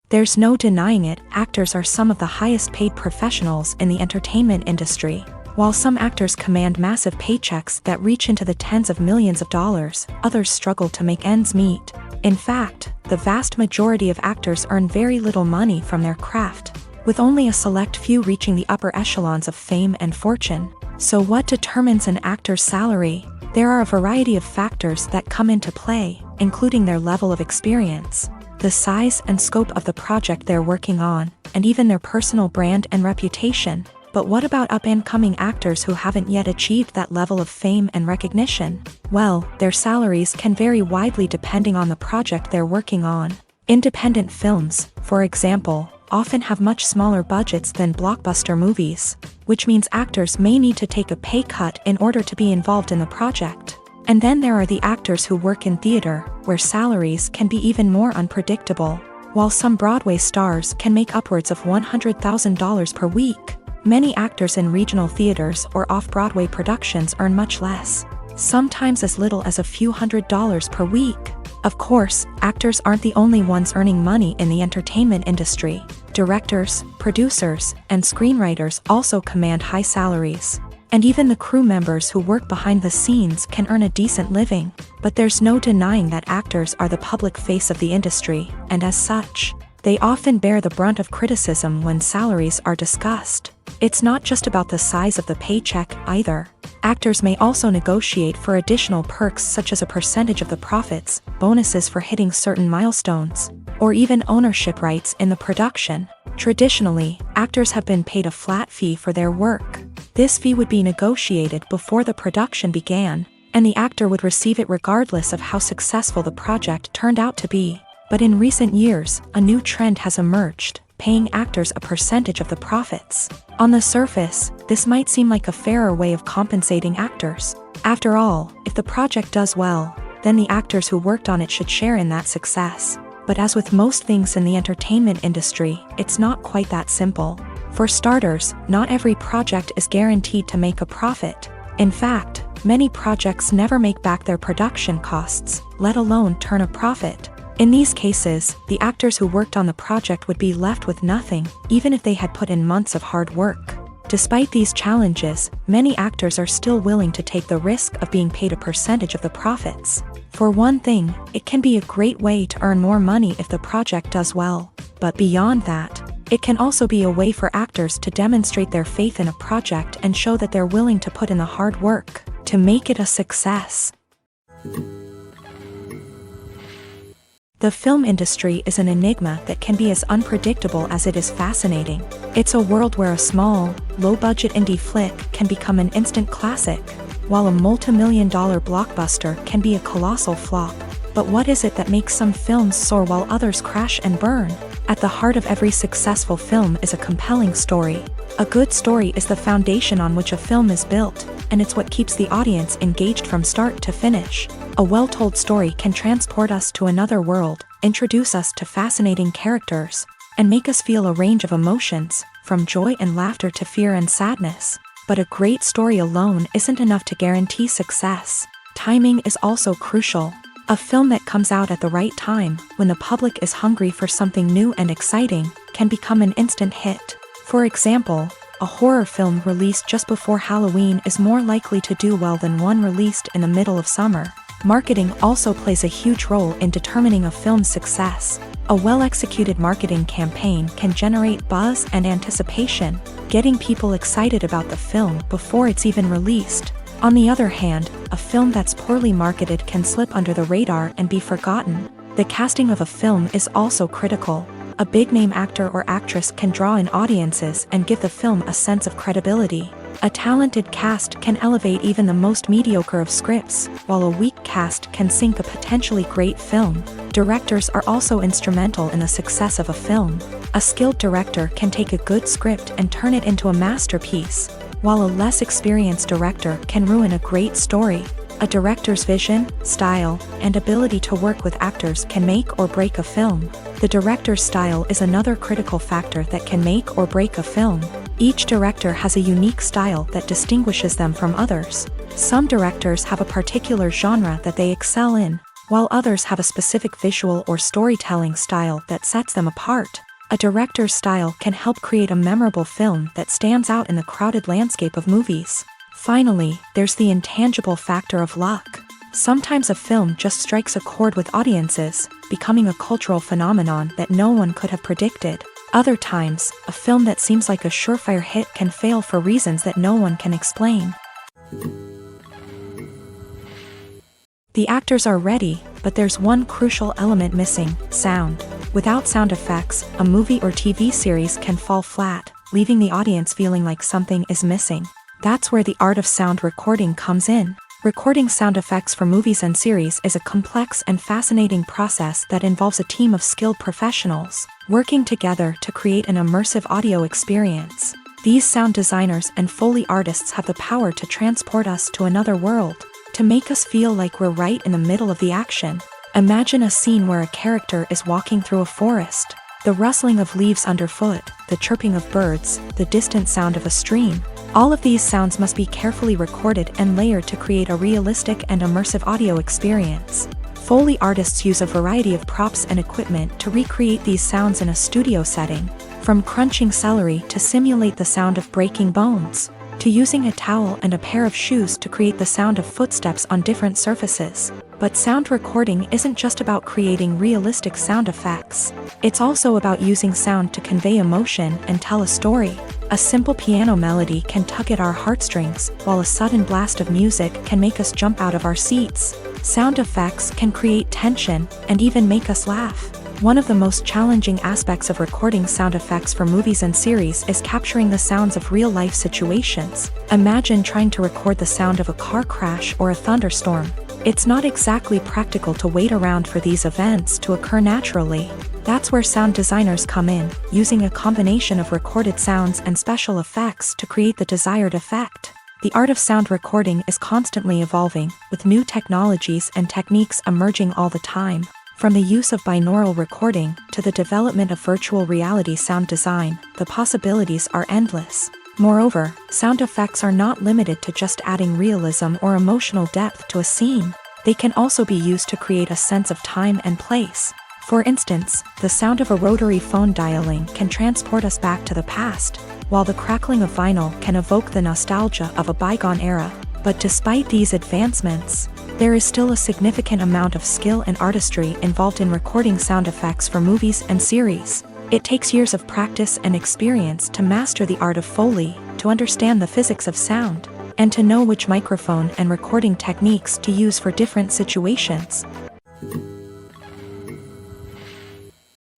There's no denying it, actors are some of the highest-paid professionals in the entertainment industry. While some actors command massive paychecks that reach into the tens of millions of dollars, others struggle to make ends meet. In fact, the vast majority of actors earn very little money from their craft, with only a select few reaching the upper echelons of fame and fortune. So what determines an actor's salary? There are a variety of factors that come into play, including their level of experience, the size and scope of the project they're working on, and even their personal brand and reputation. But what about up-and-coming actors who haven't yet achieved that level of fame and recognition? Well, their salaries can vary widely depending on the project they're working on. Independent films, for example, often have much smaller budgets than blockbuster movies, which means actors may need to take a pay cut in order to be involved in the project. And then there are the actors who work in theater, where salaries can be even more unpredictable. While some Broadway stars can make upwards of $100,000 per week, many actors in regional theaters or off-Broadway productions earn much less, sometimes as little as a few $100s per week. Of course, actors aren't the only ones earning money in the entertainment industry. Directors, producers, and screenwriters also command high salaries. And even the crew members who work behind the scenes can earn a decent living. But there's no denying that actors are the public face of the industry, and as such, they often bear the brunt of criticism when salaries are discussed. It's not just about the size of the paycheck, either. Actors may also negotiate for additional perks such as a percentage of the profits, bonuses for hitting certain milestones, or even ownership rights in the production. Traditionally, actors have been paid a flat fee for their work. This fee would be negotiated before the production began, and the actor would receive it regardless of how successful the project turned out to be. But in recent years, a new trend has emerged, paying actors a percentage of the profits. On the surface, this might seem like a fairer way of compensating actors. After all, if the project does well, then the actors who worked on it should share in that success. But as with most things in the entertainment industry, it's not quite that simple. For starters, not every project is guaranteed to make a profit. In fact, many projects never make back their production costs, let alone turn a profit. In these cases, the actors who worked on the project would be left with nothing, even if they had put in months of hard work. Despite these challenges, many actors are still willing to take the risk of being paid a percentage of the profits. For one thing, it can be a great way to earn more money if the project does well. But beyond that, it can also be a way for actors to demonstrate their faith in a project and show that they're willing to put in the hard work to make it a success. The film industry is an enigma that can be as unpredictable as it is fascinating. It's a world where a small, low-budget indie flick can become an instant classic, while a multi-million-dollar blockbuster can be a colossal flop. But what is it that makes some films soar while others crash and burn? At the heart of every successful film is a compelling story. A good story is the foundation on which a film is built, and it's what keeps the audience engaged from start to finish. A well-told story can transport us to another world, introduce us to fascinating characters, and make us feel a range of emotions, from joy and laughter to fear and sadness. But a great story alone isn't enough to guarantee success. Timing is also crucial. A film that comes out at the right time, when the public is hungry for something new and exciting, can become an instant hit. For example, a horror film released just before Halloween is more likely to do well than one released in the middle of summer. Marketing also plays a huge role in determining a film's success. A well-executed marketing campaign can generate buzz and anticipation, getting people excited about the film before it's even released. On the other hand, a film that's poorly marketed can slip under the radar and be forgotten. The casting of a film is also critical. A big-name actor or actress can draw in audiences and give the film a sense of credibility. A talented cast can elevate even the most mediocre of scripts, while a weak cast can sink a potentially great film. Directors are also instrumental in the success of a film. A skilled director can take a good script and turn it into a masterpiece, while a less experienced director can ruin a great story. A director's vision, style, and ability to work with actors can make or break a film. The director's style is another critical factor that can make or break a film. Each director has a unique style that distinguishes them from others. Some directors have a particular genre that they excel in, while others have a specific visual or storytelling style that sets them apart. A director's style can help create a memorable film that stands out in the crowded landscape of movies. Finally, there's the intangible factor of luck. Sometimes a film just strikes a chord with audiences, becoming a cultural phenomenon that no one could have predicted. Other times, a film that seems like a surefire hit can fail for reasons that no one can explain. The actors are ready, but there's one crucial element missing: sound. Without sound effects, a movie or TV series can fall flat, leaving the audience feeling like something is missing. That's where the art of sound recording comes in. Recording sound effects for movies and series is a complex and fascinating process that involves a team of skilled professionals working together to create an immersive audio experience. These sound designers and Foley artists have the power to transport us to another world, to make us feel like we're right in the middle of the action. Imagine a scene where a character is walking through a forest. The rustling of leaves underfoot, the chirping of birds, the distant sound of a stream. All of these sounds must be carefully recorded and layered to create a realistic and immersive audio experience. Foley artists use a variety of props and equipment to recreate these sounds in a studio setting, from crunching celery to simulate the sound of breaking bones, to using a towel and a pair of shoes to create the sound of footsteps on different surfaces. But sound recording isn't just about creating realistic sound effects. It's also about using sound to convey emotion and tell a story. A simple piano melody can tug at our heartstrings, while a sudden blast of music can make us jump out of our seats. Sound effects can create tension and even make us laugh. One of the most challenging aspects of recording sound effects for movies and series is capturing the sounds of real-life situations. Imagine trying to record the sound of a car crash or a thunderstorm. It's not exactly practical to wait around for these events to occur naturally. That's where sound designers come in, using a combination of recorded sounds and special effects to create the desired effect. The art of sound recording is constantly evolving, with new technologies and techniques emerging all the time. From the use of binaural recording to the development of virtual reality sound design, the possibilities are endless. Moreover, sound effects are not limited to just adding realism or emotional depth to a scene. They can also be used to create a sense of time and place. For instance, the sound of a rotary phone dialing can transport us back to the past, while the crackling of vinyl can evoke the nostalgia of a bygone era. But despite these advancements, there is still a significant amount of skill and artistry involved in recording sound effects for movies and series. It takes years of practice and experience to master the art of Foley, to understand the physics of sound, and to know which microphone and recording techniques to use for different situations.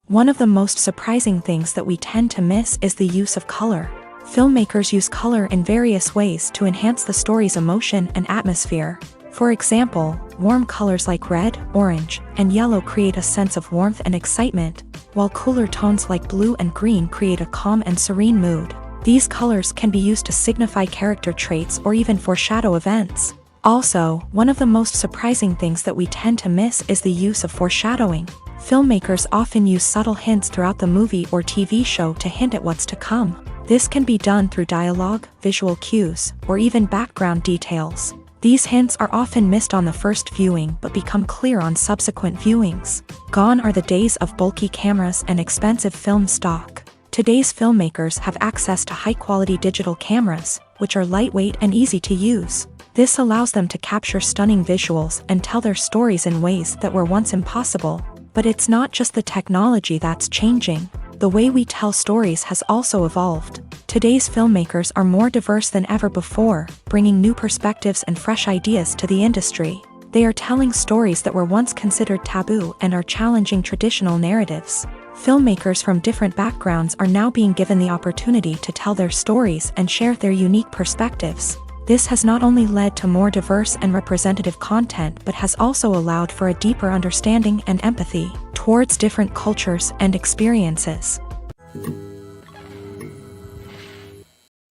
One of the most surprising things that we tend to miss is the use of color. Filmmakers use color in various ways to enhance the story's emotion and atmosphere. For example, warm colors like red, orange, and yellow create a sense of warmth and excitement, while cooler tones like blue and green create a calm and serene mood. These colors can be used to signify character traits or even foreshadow events. Also, one of the most surprising things that we tend to miss is the use of foreshadowing. Filmmakers often use subtle hints throughout the movie or TV show to hint at what's to come. This can be done through dialogue, visual cues, or even background details. These hints are often missed on the first viewing but become clear on subsequent viewings. Gone are the days of bulky cameras and expensive film stock. Today's filmmakers have access to high-quality digital cameras, which are lightweight and easy to use. This allows them to capture stunning visuals and tell their stories in ways that were once impossible. But it's not just the technology that's changing. The way we tell stories has also evolved. Today's filmmakers are more diverse than ever before, bringing new perspectives and fresh ideas to the industry. They are telling stories that were once considered taboo and are challenging traditional narratives. Filmmakers from different backgrounds are now being given the opportunity to tell their stories and share their unique perspectives. This has not only led to more diverse and representative content but has also allowed for a deeper understanding and empathy towards different cultures and experiences.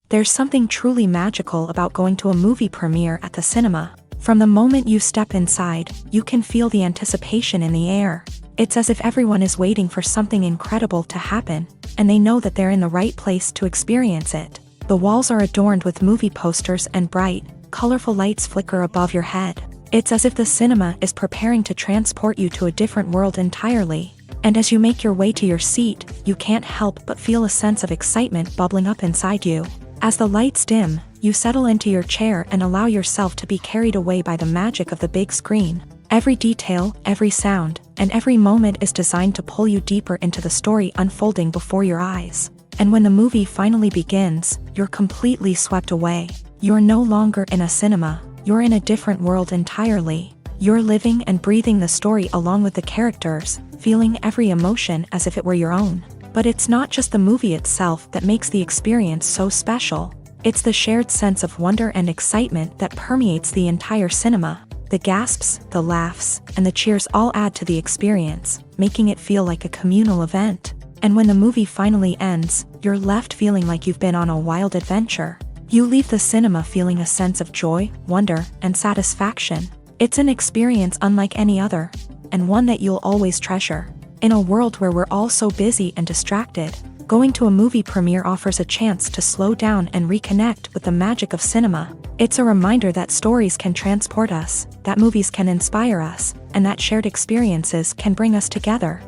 There's something truly magical about going to a movie premiere at the cinema. From the moment you step inside, you can feel the anticipation in the air. It's as if everyone is waiting for something incredible to happen, and they know that they're in the right place to experience it. The walls are adorned with movie posters and bright, colorful lights flicker above your head. It's as if the cinema is preparing to transport you to a different world entirely. And as you make your way to your seat, you can't help but feel a sense of excitement bubbling up inside you. As the lights dim, you settle into your chair and allow yourself to be carried away by the magic of the big screen. Every detail, every sound, and every moment is designed to pull you deeper into the story unfolding before your eyes. And when the movie finally begins, you're completely swept away. You're no longer in a cinema, you're in a different world entirely. You're living and breathing the story along with the characters, feeling every emotion as if it were your own. But it's not just the movie itself that makes the experience so special. It's the shared sense of wonder and excitement that permeates the entire cinema. The gasps, the laughs, and the cheers all add to the experience, making it feel like a communal event. And when the movie finally ends, you're left feeling like you've been on a wild adventure. You leave the cinema feeling a sense of joy, wonder, and satisfaction. It's an experience unlike any other, and one that you'll always treasure. In a world where we're all so busy and distracted, going to a movie premiere offers a chance to slow down and reconnect with the magic of cinema. It's a reminder that stories can transport us, that movies can inspire us, and that shared experiences can bring us together.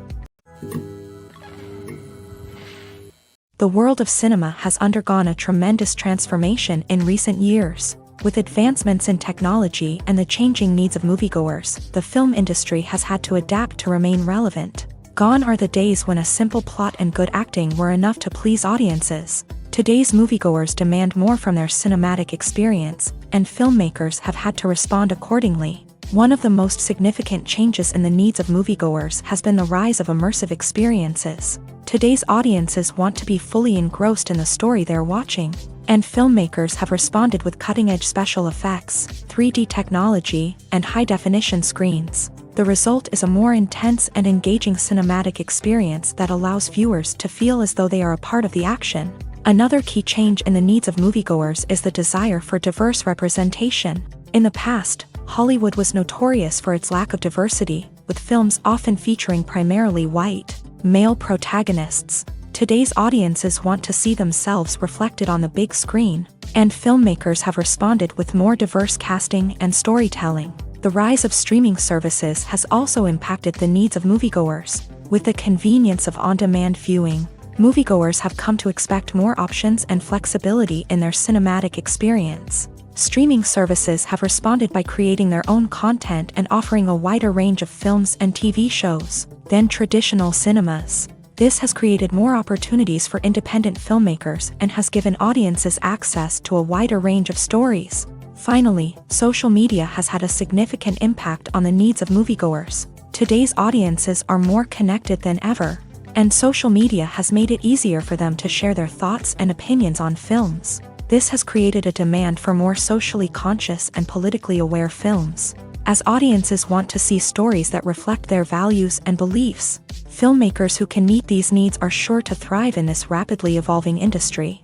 The world of cinema has undergone a tremendous transformation in recent years. With advancements in technology and the changing needs of moviegoers, the film industry has had to adapt to remain relevant. Gone are the days when a simple plot and good acting were enough to please audiences. Today's moviegoers demand more from their cinematic experience, and filmmakers have had to respond accordingly. One of the most significant changes in the needs of moviegoers has been the rise of immersive experiences. Today's audiences want to be fully engrossed in the story they're watching. And filmmakers have responded with cutting-edge special effects, 3D technology, and high-definition screens. The result is a more intense and engaging cinematic experience that allows viewers to feel as though they are a part of the action. Another key change in the needs of moviegoers is the desire for diverse representation. In the past, Hollywood was notorious for its lack of diversity, with films often featuring primarily white, male protagonists. Today's audiences want to see themselves reflected on the big screen, and filmmakers have responded with more diverse casting and storytelling. The rise of streaming services has also impacted the needs of moviegoers. With the convenience of on-demand viewing, moviegoers have come to expect more options and flexibility in their cinematic experience. Streaming services have responded by creating their own content and offering a wider range of films and TV shows than traditional cinemas. This has created more opportunities for independent filmmakers and has given audiences access to a wider range of stories. Finally, social media has had a significant impact on the needs of moviegoers. Today's audiences are more connected than ever, and social media has made it easier for them to share their thoughts and opinions on films. This has created a demand for more socially conscious and politically aware films. As audiences want to see stories that reflect their values and beliefs, filmmakers who can meet these needs are sure to thrive in this rapidly evolving industry.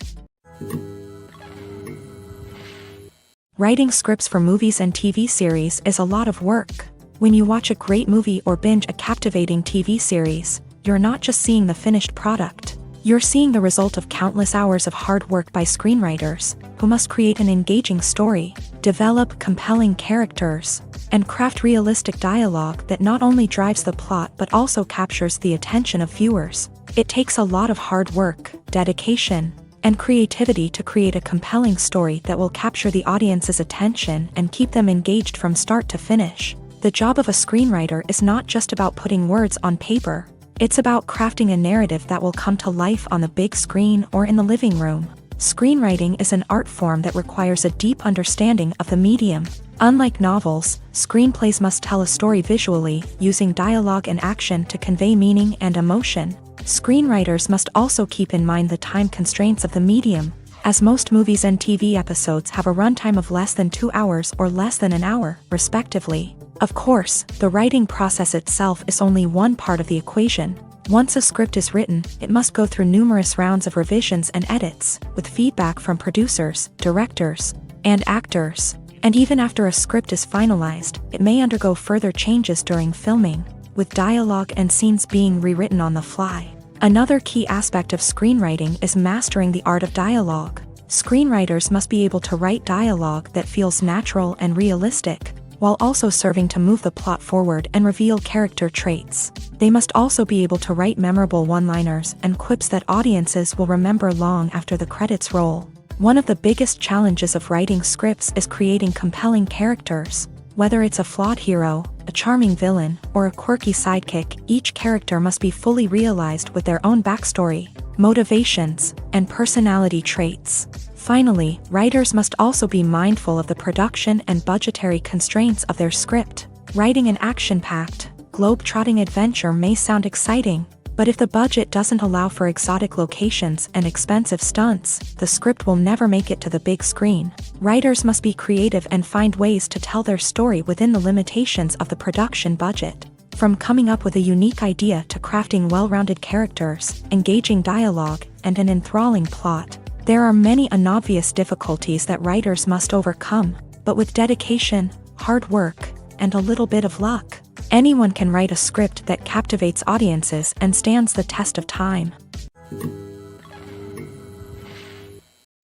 Writing scripts for movies and TV series is a lot of work. When you watch a great movie or binge a captivating TV series, you're not just seeing the finished product. You're seeing the result of countless hours of hard work by screenwriters, who must create an engaging story, develop compelling characters, and craft realistic dialogue that not only drives the plot but also captures the attention of viewers. It takes a lot of hard work, dedication, and creativity to create a compelling story that will capture the audience's attention and keep them engaged from start to finish. The job of a screenwriter is not just about putting words on paper. It's about crafting a narrative that will come to life on the big screen or in the living room. Screenwriting is an art form that requires a deep understanding of the medium. Unlike novels, screenplays must tell a story visually, using dialogue and action to convey meaning and emotion. Screenwriters must also keep in mind the time constraints of the medium, as most movies and TV episodes have a runtime of less than 2 hours or less than an hour, respectively. Of course, the writing process itself is only one part of the equation. Once a script is written, it must go through numerous rounds of revisions and edits, with feedback from producers, directors, and actors. And even after a script is finalized, it may undergo further changes during filming, with dialogue and scenes being rewritten on the fly. Another key aspect of screenwriting is mastering the art of dialogue. Screenwriters must be able to write dialogue that feels natural and realistic, while also serving to move the plot forward and reveal character traits. They must also be able to write memorable one-liners and quips that audiences will remember long after the credits roll. One of the biggest challenges of writing scripts is creating compelling characters. Whether it's a flawed hero, a charming villain, or a quirky sidekick, each character must be fully realized with their own backstory, motivations, and personality traits. Finally, writers must also be mindful of the production and budgetary constraints of their script. Writing an action-packed, globe-trotting adventure may sound exciting, but if the budget doesn't allow for exotic locations and expensive stunts, the script will never make it to the big screen. Writers must be creative and find ways to tell their story within the limitations of the production budget. From coming up with a unique idea to crafting well-rounded characters, engaging dialogue, and an enthralling plot, there are many unobvious difficulties that writers must overcome, but with dedication, hard work, and a little bit of luck, anyone can write a script that captivates audiences and stands the test of time.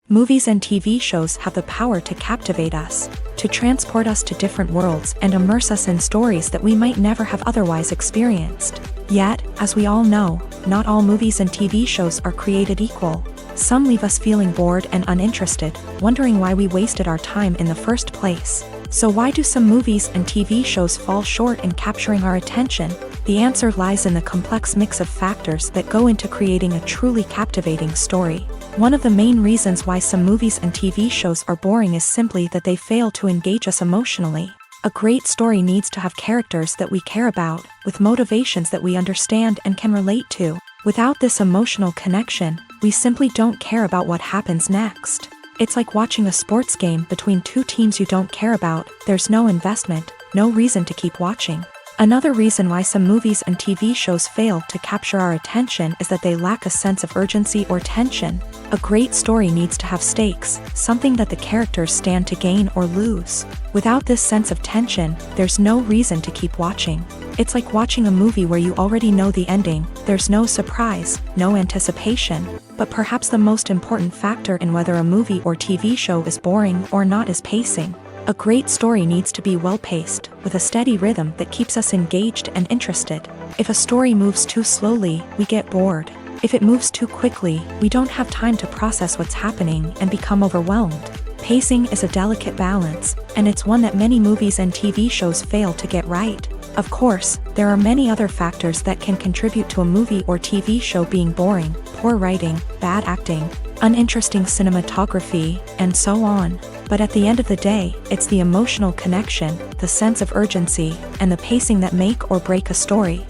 Movies and TV shows have the power to captivate us, to transport us to different worlds and immerse us in stories that we might never have otherwise experienced. Yet, as we all know, not all movies and TV shows are created equal. Some leave us feeling bored and uninterested, wondering why we wasted our time in the first place. So why do some movies and TV shows fall short in capturing our attention? The answer lies in the complex mix of factors that go into creating a truly captivating story. One of the main reasons why some movies and TV shows are boring is simply that they fail to engage us emotionally. A great story needs to have characters that we care about, with motivations that we understand and can relate to. Without this emotional connection, we simply don't care about what happens next. It's like watching a sports game between two teams you don't care about. There's no investment, no reason to keep watching. Another reason why some movies and TV shows fail to capture our attention is that they lack a sense of urgency or tension. A great story needs to have stakes, something that the characters stand to gain or lose. Without this sense of tension, there's no reason to keep watching. It's like watching a movie where you already know the ending. There's no surprise, no anticipation. But perhaps the most important factor in whether a movie or TV show is boring or not is pacing. A great story needs to be well-paced, with a steady rhythm that keeps us engaged and interested. If a story moves too slowly, we get bored. If it moves too quickly, we don't have time to process what's happening and become overwhelmed. Pacing is a delicate balance, and it's one that many movies and TV shows fail to get right. Of course, there are many other factors that can contribute to a movie or TV show being boring: poor writing, bad acting, uninteresting cinematography, and so on. But at the end of the day, it's the emotional connection, the sense of urgency, and the pacing that make or break a story.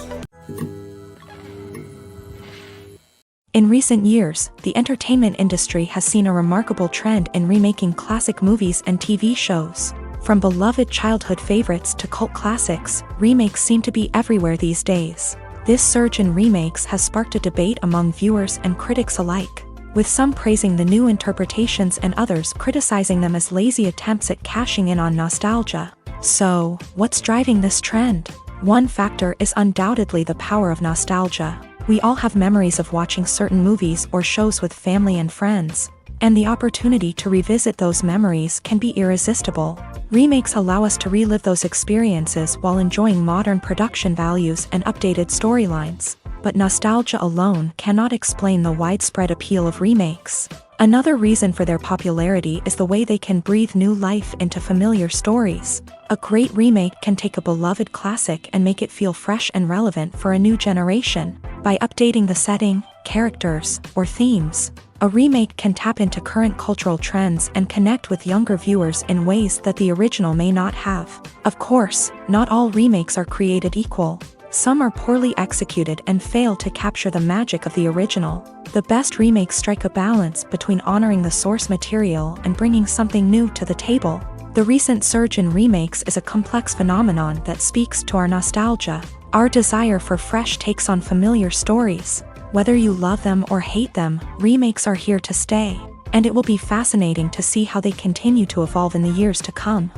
In recent years, the entertainment industry has seen a remarkable trend in remaking classic movies and TV shows. From beloved childhood favorites to cult classics, remakes seem to be everywhere these days. This surge in remakes has sparked a debate among viewers and critics alike, with some praising the new interpretations and others criticizing them as lazy attempts at cashing in on nostalgia. So, what's driving this trend? One factor is undoubtedly the power of nostalgia. We all have memories of watching certain movies or shows with family and friends, and the opportunity to revisit those memories can be irresistible. Remakes allow us to relive those experiences while enjoying modern production values and updated storylines. But nostalgia alone cannot explain the widespread appeal of remakes. Another reason for their popularity is the way they can breathe new life into familiar stories. A great remake can take a beloved classic and make it feel fresh and relevant for a new generation. By updating the setting, characters, or themes, a remake can tap into current cultural trends and connect with younger viewers in ways that the original may not have. Of course, not all remakes are created equal. Some are poorly executed and fail to capture the magic of the original. The best remakes strike a balance between honoring the source material and bringing something new to the table. The recent surge in remakes is a complex phenomenon that speaks to our nostalgia, our desire for fresh takes on familiar stories. Whether you love them or hate them, remakes are here to stay, and it will be fascinating to see how they continue to evolve in the years to come.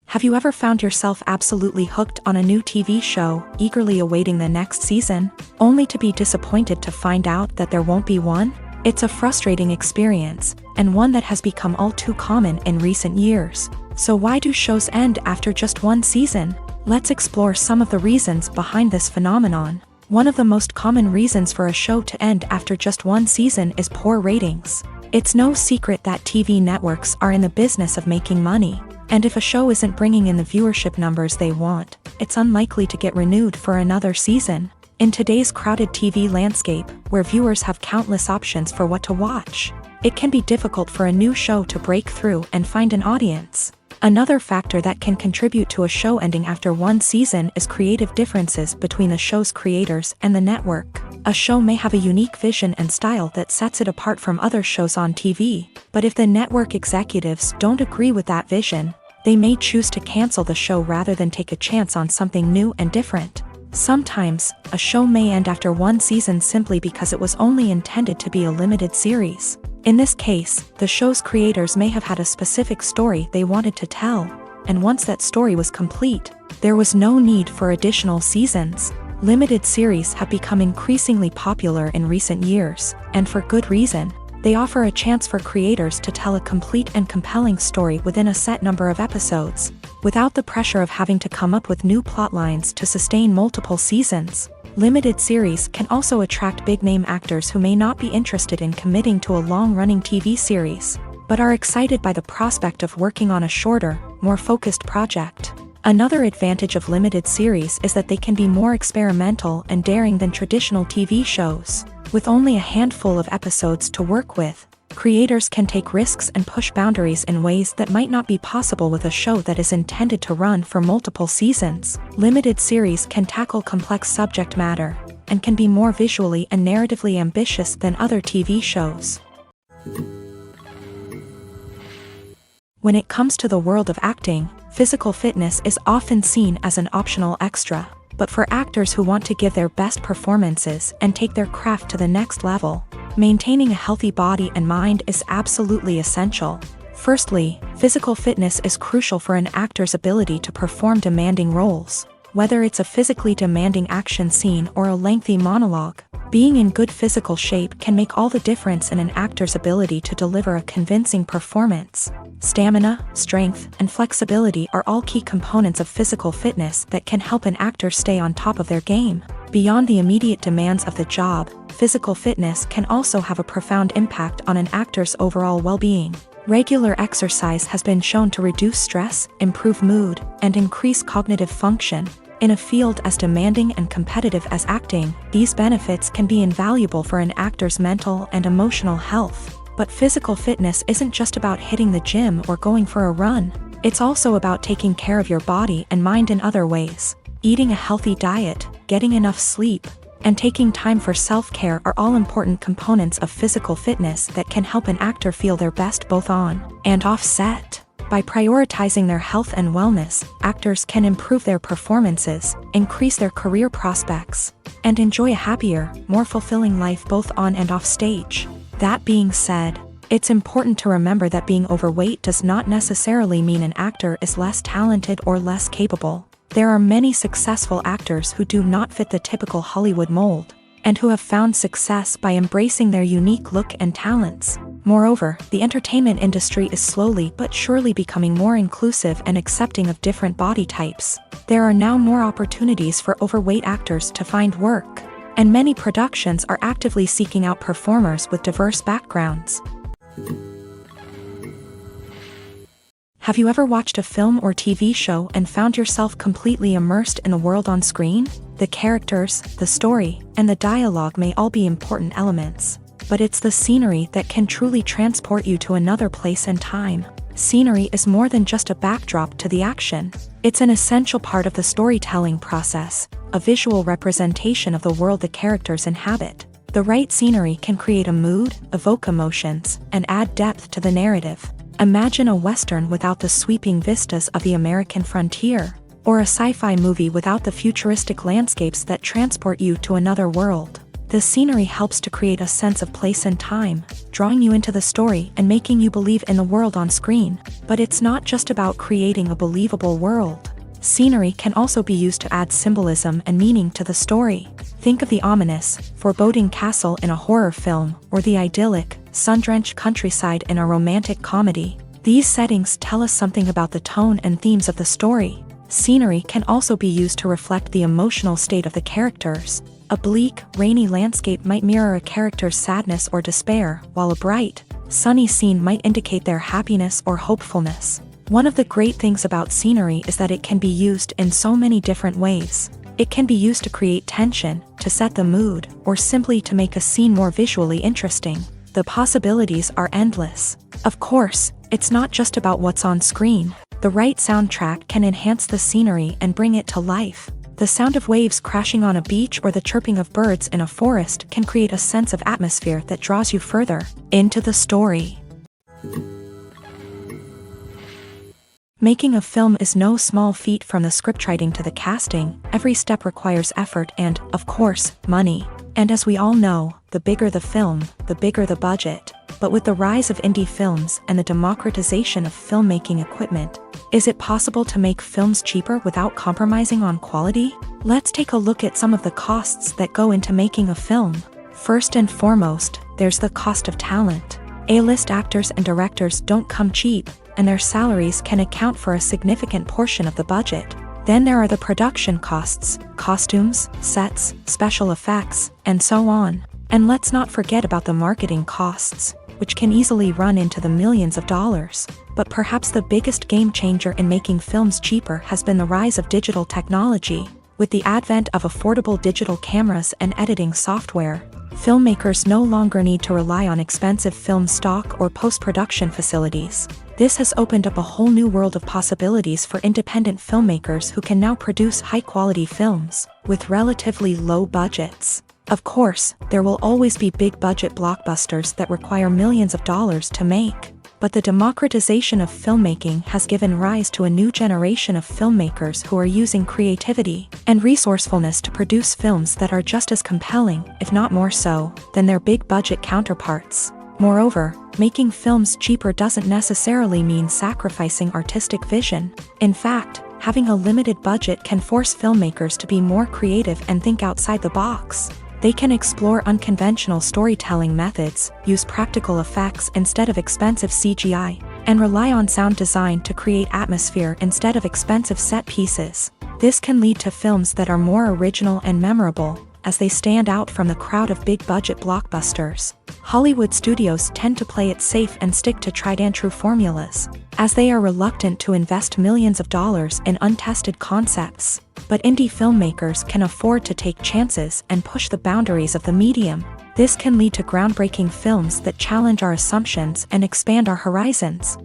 Have you ever found yourself absolutely hooked on a new TV show, eagerly awaiting the next season, only to be disappointed to find out that there won't be one? It's a frustrating experience, and one that has become all too common in recent years. So why do shows end after just one season? Let's explore some of the reasons behind this phenomenon. One of the most common reasons for a show to end after just one season is poor ratings. It's no secret that TV networks are in the business of making money. And if a show isn't bringing in the viewership numbers they want, it's unlikely to get renewed for another season. In today's crowded TV landscape, where viewers have countless options for what to watch, it can be difficult for a new show to break through and find an audience. Another factor that can contribute to a show ending after one season is creative differences between the show's creators and the network. A show may have a unique vision and style that sets it apart from other shows on TV, but if the network executives don't agree with that vision, they may choose to cancel the show rather than take a chance on something new and different. Sometimes, a show may end after one season simply because it was only intended to be a limited series. In this case, the show's creators may have had a specific story they wanted to tell, and once that story was complete, there was no need for additional seasons. Limited series have become increasingly popular in recent years, and for good reason. They offer a chance for creators to tell a complete and compelling story within a set number of episodes, without the pressure of having to come up with new plotlines to sustain multiple seasons. Limited series can also attract big-name actors who may not be interested in committing to a long-running TV series, but are excited by the prospect of working on a shorter, more focused project. Another advantage of limited series is that they can be more experimental and daring than traditional TV shows. With only a handful of episodes to work with, creators can take risks and push boundaries in ways that might not be possible with a show that is intended to run for multiple seasons. Limited series can tackle complex subject matter, and can be more visually and narratively ambitious than other TV shows. When it comes to the world of acting, physical fitness is often seen as an optional extra. But for actors who want to give their best performances and take their craft to the next level, maintaining a healthy body and mind is absolutely essential. Firstly, physical fitness is crucial for an actor's ability to perform demanding roles. Whether it's a physically demanding action scene or a lengthy monologue, being in good physical shape can make all the difference in an actor's ability to deliver a convincing performance. Stamina, strength, and flexibility are all key components of physical fitness that can help an actor stay on top of their game. Beyond the immediate demands of the job, physical fitness can also have a profound impact on an actor's overall well-being. Regular exercise has been shown to reduce stress, improve mood, and increase cognitive function. In a field as demanding and competitive as acting, these benefits can be invaluable for an actor's mental and emotional health. But physical fitness isn't just about hitting the gym or going for a run. It's also about taking care of your body and mind in other ways. Eating a healthy diet, getting enough sleep, and taking time for self-care are all important components of physical fitness that can help an actor feel their best both on and off set. By prioritizing their health and wellness, actors can improve their performances, increase their career prospects, and enjoy a happier, more fulfilling life both on and off stage. That being said, it's important to remember that being overweight does not necessarily mean an actor is less talented or less capable. There are many successful actors who do not fit the typical Hollywood mold, and who have found success by embracing their unique look and talents. Moreover, the entertainment industry is slowly but surely becoming more inclusive and accepting of different body types. There are now more opportunities for overweight actors to find work, and many productions are actively seeking out performers with diverse backgrounds. Have you ever watched a film or TV show and found yourself completely immersed in the world on screen? The characters, the story, and the dialogue may all be important elements, but it's the scenery that can truly transport you to another place and time. Scenery is more than just a backdrop to the action. It's an essential part of the storytelling process, a visual representation of the world the characters inhabit. The right scenery can create a mood, evoke emotions, and add depth to the narrative. Imagine a Western without the sweeping vistas of the American frontier, or a sci-fi movie without the futuristic landscapes that transport you to another world. The scenery helps to create a sense of place and time, drawing you into the story and making you believe in the world on screen. But it's not just about creating a believable world. Scenery can also be used to add symbolism and meaning to the story. Think of the ominous, foreboding castle in a horror film, or the idyllic, sun-drenched countryside in a romantic comedy. These settings tell us something about the tone and themes of the story. Scenery can also be used to reflect the emotional state of the characters. A bleak, rainy landscape might mirror a character's sadness or despair, while a bright, sunny scene might indicate their happiness or hopefulness. One of the great things about scenery is that it can be used in so many different ways. It can be used to create tension, to set the mood, or simply to make a scene more visually interesting. The possibilities are endless. Of course, it's not just about what's on screen. The right soundtrack can enhance the scenery and bring it to life. The sound of waves crashing on a beach or the chirping of birds in a forest can create a sense of atmosphere that draws you further into the story. Making a film is no small feat. From the scriptwriting to the casting, every step requires effort and, of course, money. And as we all know, the bigger the film, the bigger the budget. But with the rise of indie films and the democratization of filmmaking equipment, is it possible to make films cheaper without compromising on quality? Let's take a look at some of the costs that go into making a film. First and foremost, there's the cost of talent. A-list actors and directors don't come cheap, and their salaries can account for a significant portion of the budget. Then there are the production costs, costumes, sets, special effects, and so on. And let's not forget about the marketing costs, which can easily run into the millions of dollars. But perhaps the biggest game changer in making films cheaper has been the rise of digital technology. With the advent of affordable digital cameras and editing software, filmmakers no longer need to rely on expensive film stock or post-production facilities. This has opened up a whole new world of possibilities for independent filmmakers who can now produce high-quality films with relatively low budgets. Of course, there will always be big-budget blockbusters that require millions of dollars to make. But the democratization of filmmaking has given rise to a new generation of filmmakers who are using creativity and resourcefulness to produce films that are just as compelling, if not more so, than their big-budget counterparts. Moreover, making films cheaper doesn't necessarily mean sacrificing artistic vision. In fact, having a limited budget can force filmmakers to be more creative and think outside the box. They can explore unconventional storytelling methods, use practical effects instead of expensive CGI, and rely on sound design to create atmosphere instead of expensive set pieces. This can lead to films that are more original and memorable, as they stand out from the crowd of big-budget blockbusters. Hollywood studios tend to play it safe and stick to tried-and-true formulas, as they are reluctant to invest millions of dollars in untested concepts. But indie filmmakers can afford to take chances and push the boundaries of the medium. This can lead to groundbreaking films that challenge our assumptions and expand our horizons.